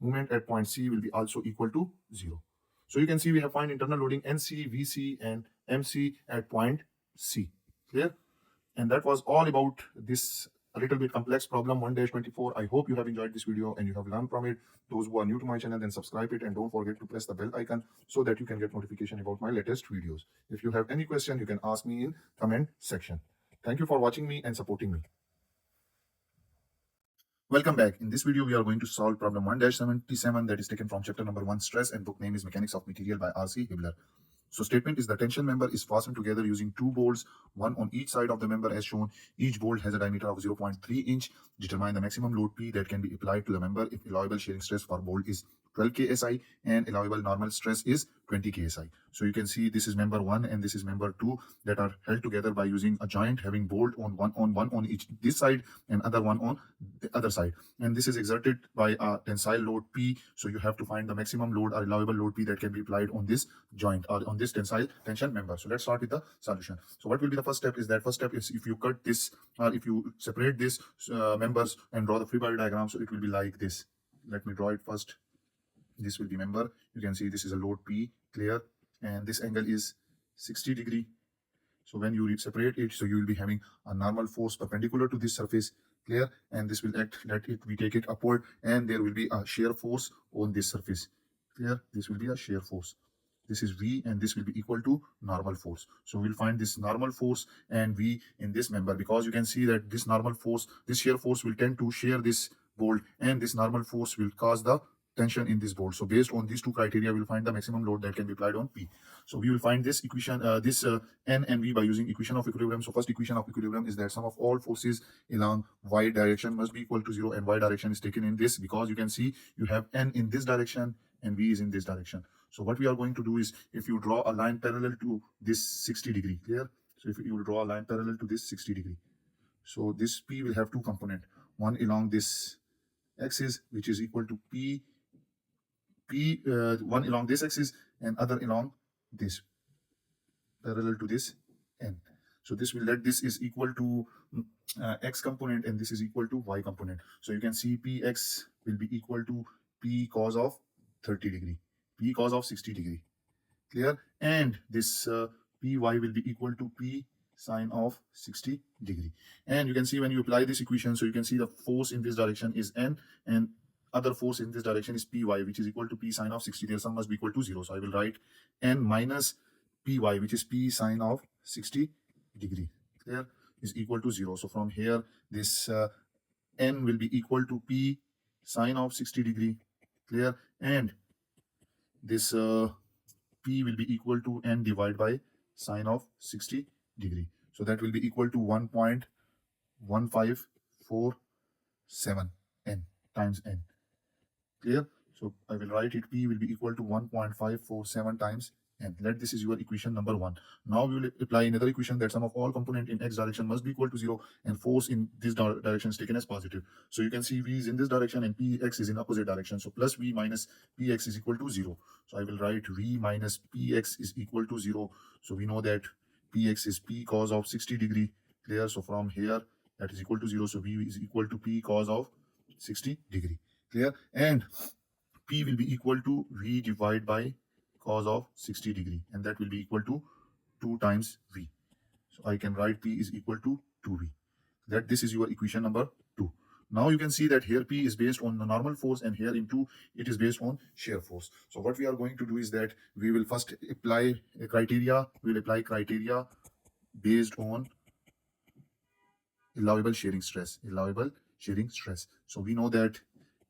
moment at point C will be also equal to 0. So you can see we have find internal loading NC, VC, and MC at point C. Clear? And that was all about this a little bit complex problem 1-24. I hope you have enjoyed this video and you have learned from it. Those who are new to my channel, then subscribe it and don't forget to press the bell icon so that you can get notification about my latest videos. If you have any question, you can ask me in comment section. Thank you for watching me and supporting me. Welcome back. In this video, we are going to solve problem 1-77 that is taken from chapter number 1, stress, and book name is Mechanics of Material by R.C. Hibbeler. So statement is the tension member is fastened together using 2 bolts, one on each side of the member as shown. Each bolt has a diameter of 0.3 inch. Determine the maximum load P that can be applied to the member if allowable shearing stress for bolt is 12 ksi and allowable normal stress is 20 ksi. So you can see this is member 1 and this is member 2 that are held together by using a joint having bolt on one on each this side and other one on the other side. And this is exerted by a tensile load P. So you have to find the maximum load or allowable load P that can be applied on this joint or on this tensile tension member. So let's start with the solution. So what will be the first step is that first step is if you cut this or if you separate this members and draw the free body diagram. So it will be like this. Let me draw it first. This will be member. You can see this is a load P, clear, and this angle is 60 degree. So when you separate it, so you will be having a normal force perpendicular to this surface, clear, and this will act, let it, we take it upward, and there will be a shear force on this surface, clear. This will be a shear force. This is V and this will be equal to normal force. So we'll find this normal force and V in this member, because you can see that this normal force, this shear force will tend to shear this bolt, and this normal force will cause the tension in this bolt. So based on these two criteria, we'll find the maximum load that can be applied on P. So we will find this equation, N and V by using equation of equilibrium. So first equation of equilibrium is that sum of all forces along y direction must be equal to 0, and y direction is taken in this because you can see you have N in this direction and V is in this direction. So what we are going to do is if you draw a line parallel to this 60 degree, clear? So if you will draw a line parallel to this 60 degree. So this P will have two components. one along this axis, which is equal to one along this axis and other along this, parallel to this n. So this will let this is equal to x component and this is equal to y component. So you can see px will be equal to p cos of 30 degree, p cos of 60 degree. Clear? And this py will be equal to p sine of 60 degree. And you can see when you apply this equation, so you can see the force in this direction is n and other force in this direction is py, which is equal to p sine of 60. Their sum must be equal to 0. So I will write n minus py, which is p sine of 60 degree. Clear? Is equal to 0. So from here, this n will be equal to p sine of 60 degree. Clear? And this p will be equal to n divided by sine of 60 degree. So that will be equal to 1.1547 n times n. Clear? So I will write it, p will be equal to 1.547 times n. Let this is your equation number 1. Now we will apply another equation that sum of all component in x direction must be equal to 0 and force in this direction is taken as positive. So you can see v is in this direction and px is in opposite direction. So plus v minus px is equal to 0. So I will write v minus px is equal to 0. So we know that px is p cos of 60 degree. Clear? So from here that is equal to 0. So v is equal to p cos of 60 degree. Clear? And p will be equal to v divided by cos of 60 degree, and that will be equal to 2 times v. So I can write p is equal to 2v. That this is your equation number 2. Now you can see that here p is based on the normal force and here in 2 it is based on shear force. So what we are going to do is that we will first apply a criteria. We will apply criteria based on allowable shearing stress. Allowable shearing stress. So we know that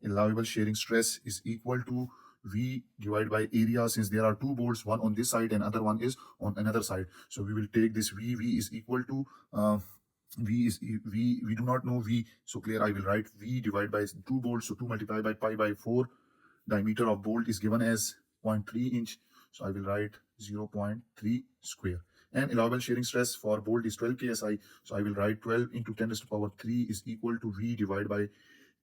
allowable shearing stress is equal to v divided by area, since there are two bolts, one on this side and other one is on another side. So we will take this v is equal to we do not know v, so clear, I will write v divided by 2 bolts, so 2 multiplied by pi by 4. Diameter of bolt is given as 0.3 inch, so I will write 0.3 square. And allowable shearing stress for bolt is 12 ksi, so I will write 12 into 10 to the power 3 is equal to v divided by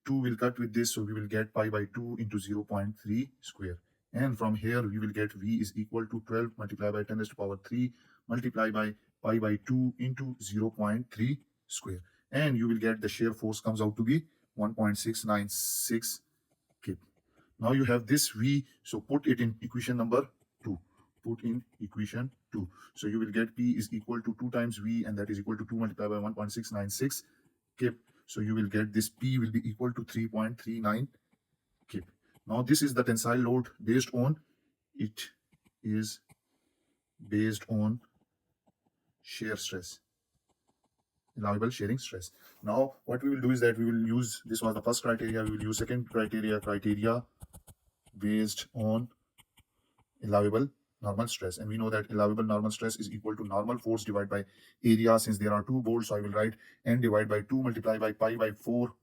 2 will cut with this, so we will get pi by 2 into 0.3 square. And from here we will get v is equal to 12 multiplied by 10 to the power 3 multiplied by pi by 2 into 0.3 square. And you will get the shear force comes out to be 1.696 kip. Now you have this v, so put it in equation number 2. Put in equation 2. So you will get p is equal to 2 times v, and that is equal to 2 multiplied by 1.696 kip. So you will get this p will be equal to 3.39 kip. Now this is the tensile load based on, it is based on shear stress, allowable shearing stress. Now what we will do is that we will use, this was the first criteria, we will use second criteria based on allowable normal stress. And we know that allowable normal stress is equal to normal force divided by area, since there are 2 bolts, so I will write n divided by 2 multiplied by pi by 4.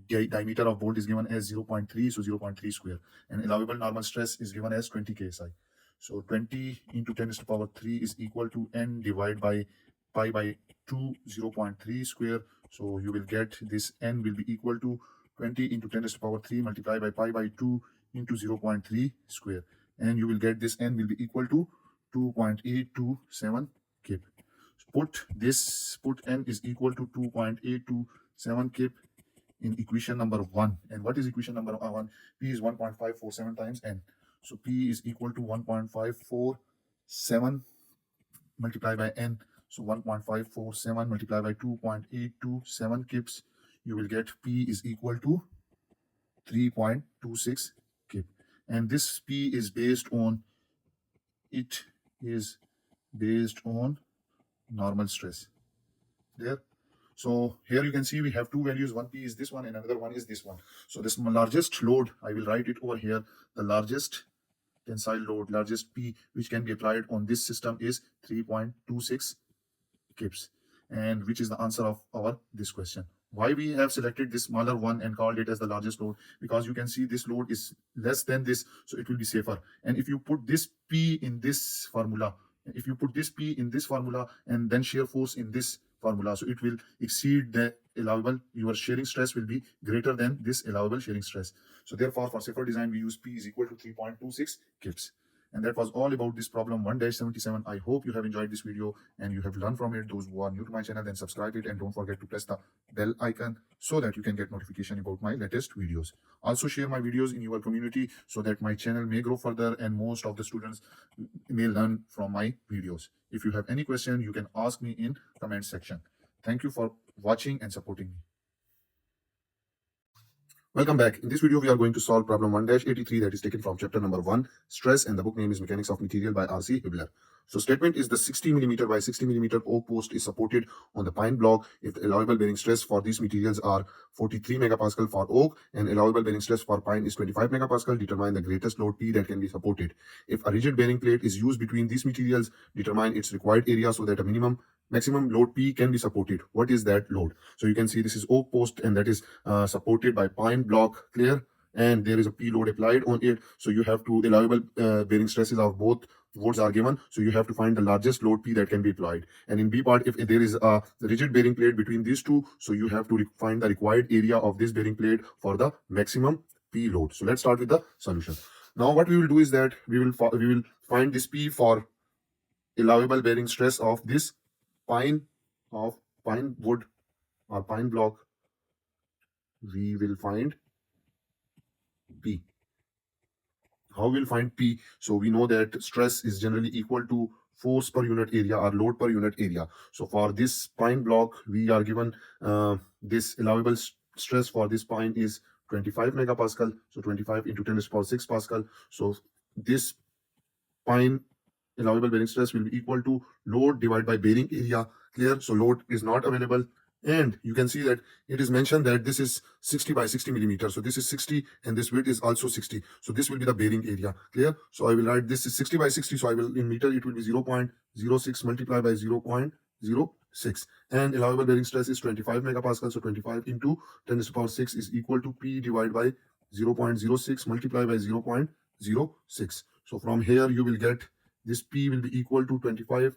Diameter of bolt is given as 0.3, so 0.3 square. And allowable normal stress is given as 20 ksi. So 20 into 10 to the power 3 is equal to n divided by pi by 2, 0.3 square. So you will get this n will be equal to 20 into 10 to the power 3 multiplied by pi by 2 into 0.3 square. And you will get this n will be equal to 2.827 kip. Put n is equal to 2.827 kip in equation number 1. And what is equation number 1? P is 1.547 times n. So P is equal to 1.547 multiplied by n. So 1.547 multiplied by 2.827 kips. You will get P is equal to 3.26 kip. And this P is based on, it is based on normal stress. There. So here you can see we have 2 values, one P is this one and another one is this one. So this largest load, I will write it over here, the largest tensile load, largest P which can be applied on this system is 3.26 kips, and which is the answer of our this question. Why we have selected this smaller one and called it as the largest load? Because you can see this load is less than this, so it will be safer. And if you put this P in this formula, if you put this P in this formula and then shear force in this formula. So it will exceed the allowable, your shearing stress will be greater than this allowable shearing stress. So therefore, for safer design, we use P is equal to 3.26 kips. And that was all about this problem 1-77. I hope you have enjoyed this video and you have learned from it. Those who are new to my channel, then subscribe it and don't forget to press the bell icon so that you can get notification about my latest videos. Also share my videos in your community so that my channel may grow further and most of the students may learn from my videos. If you have any question, you can ask me in comment section. Thank you for watching and supporting me. Welcome back. In this video, we are going to solve problem 1-83 that is taken from chapter number 1, Stress, and the book name is Mechanics of Material by R.C. Hibbeler. So statement is the 60 mm by 60 mm oak post is supported on the pine block if the allowable bearing stress for these materials are 43 megapascal for oak and allowable bearing stress for pine is 25 megapascal. Determine the greatest load P that can be supported. If a rigid bearing plate is used between these materials, determine its required area so that a maximum load P can be supported. What is that load? So you can see this is oak post and that is supported by pine block, clear, and there is a P load applied on it. So you have to, allowable bearing stresses of both loads are given, so you have to find the largest load P that can be applied. And in B part, if there is a rigid bearing plate between these two, so you have to find the required area of this bearing plate for the maximum P load. So let's start with the solution. Now what we will do is that we will find this P for allowable bearing stress of this pine wood or pine block. We will find P. How we'll find P? So we know that stress is generally equal to force per unit area or load per unit area. So for this pine block, we are given this allowable stress for this pine is 25 megapascal. So 25 into 10 to the power 6 pascal. So this pine allowable bearing stress will be equal to load divided by bearing area. Clear? So load is not available. And you can see that it is mentioned that this is 60 by 60 millimeters. So this is 60 and this width is also 60. So this will be the bearing area. Clear? So I will write this is 60 by 60. So I will, in meter, it will be 0.06 multiplied by 0.06. And allowable bearing stress is 25 megapascal. So 25 into 10 to the power 6 is equal to P divided by 0.06 multiplied by 0.06. So from here you will get this P will be equal to 25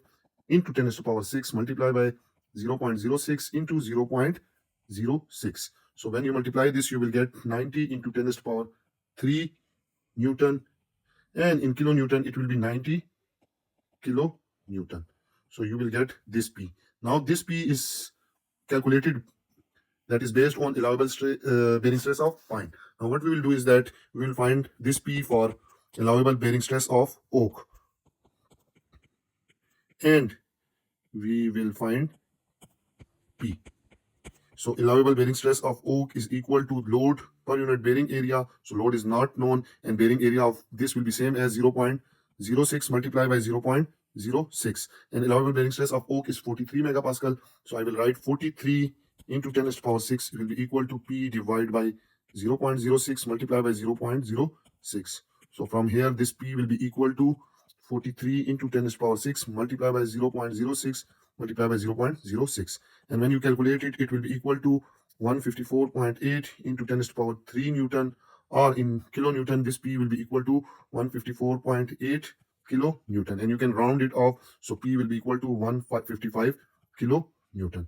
into 10 to the power 6 multiplied by 0.06 into 0.06. So when you multiply this, you will get 90 into 10 to the power 3 Newton. And in kilonewton, it will be 90 kilonewton. So you will get this P. Now this P is calculated, that is based on allowable bearing stress of pine. Now what we will do is that we will find this P for allowable bearing stress of oak. And we will find P. So allowable bearing stress of oak is equal to load per unit bearing area. So load is not known and bearing area of this will be same as 0.06 multiplied by 0.06. And allowable bearing stress of oak is 43 megapascal. So I will write 43 into 10 to the power 6 will be equal to P divided by 0.06 multiplied by 0.06. So from here this P will be equal to 43 into 10 to the power 6 multiplied by 0.06 multiplied by 0.06. And when you calculate it, it will be equal to 154.8 into 10 to the power 3 Newton, or in kilonewton, this P will be equal to 154.8 kilonewton. And you can round it off, so P will be equal to 155 kilonewton.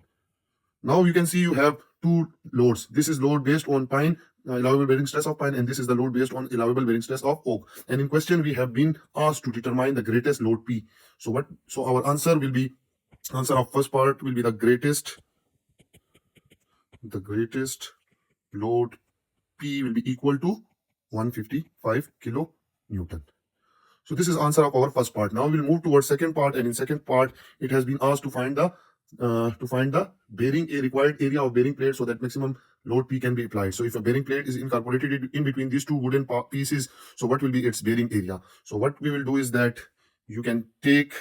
Now you can see you have two loads. This is load based on pine, allowable bearing stress of pine, and this is the load based on allowable bearing stress of oak. And in question, we have been asked to determine the greatest load P. So our answer will be, answer of first part will be the greatest load P will be equal to 155 kilonewton. So this is answer of our first part. Now we'll move towards second part, and in second part it has been asked to find the bearing required area of bearing plate so that maximum load P can be applied. So if a bearing plate is incorporated in between these two wooden pieces, so what will be its bearing area? So what we will do is that you can take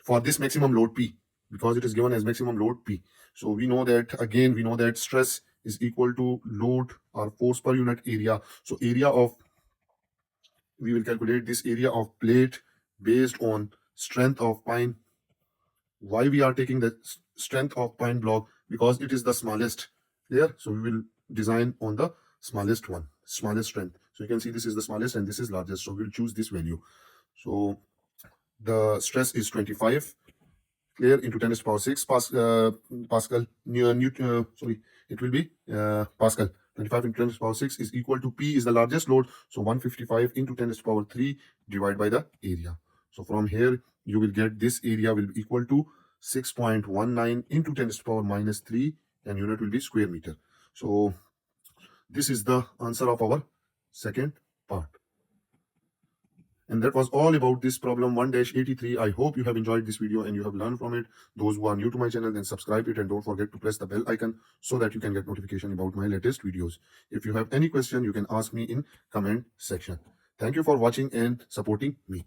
for this maximum load P, because it is given as maximum load P. So we know that, again, we know that stress is equal to load or force per unit area. So area of, we will calculate this area of plate based on strength of pine. Why we are taking the strength of pine block? Because it is the smallest. Clear? So we will design on the smallest one, smallest strength. So you can see this is the smallest and this is largest. So we'll choose this value. So the stress is 25. clear into 10 to the power 6 Pascal, it will be Pascal. 25 into 10 to the power 6 is equal to P is the largest load. So 155 into 10 to the power 3 divided by the area. So from here, you will get this area will be equal to 6.19 into 10 to the power minus 3 and unit will be square meter. So this is the answer of our second part. And that was all about this problem 1-83. I hope you have enjoyed this video and you have learned from it. Those who are new to my channel, then subscribe it and don't forget to press the bell icon so that you can get notification about my latest videos. If you have any question, you can ask me in comment section. Thank you for watching and supporting me.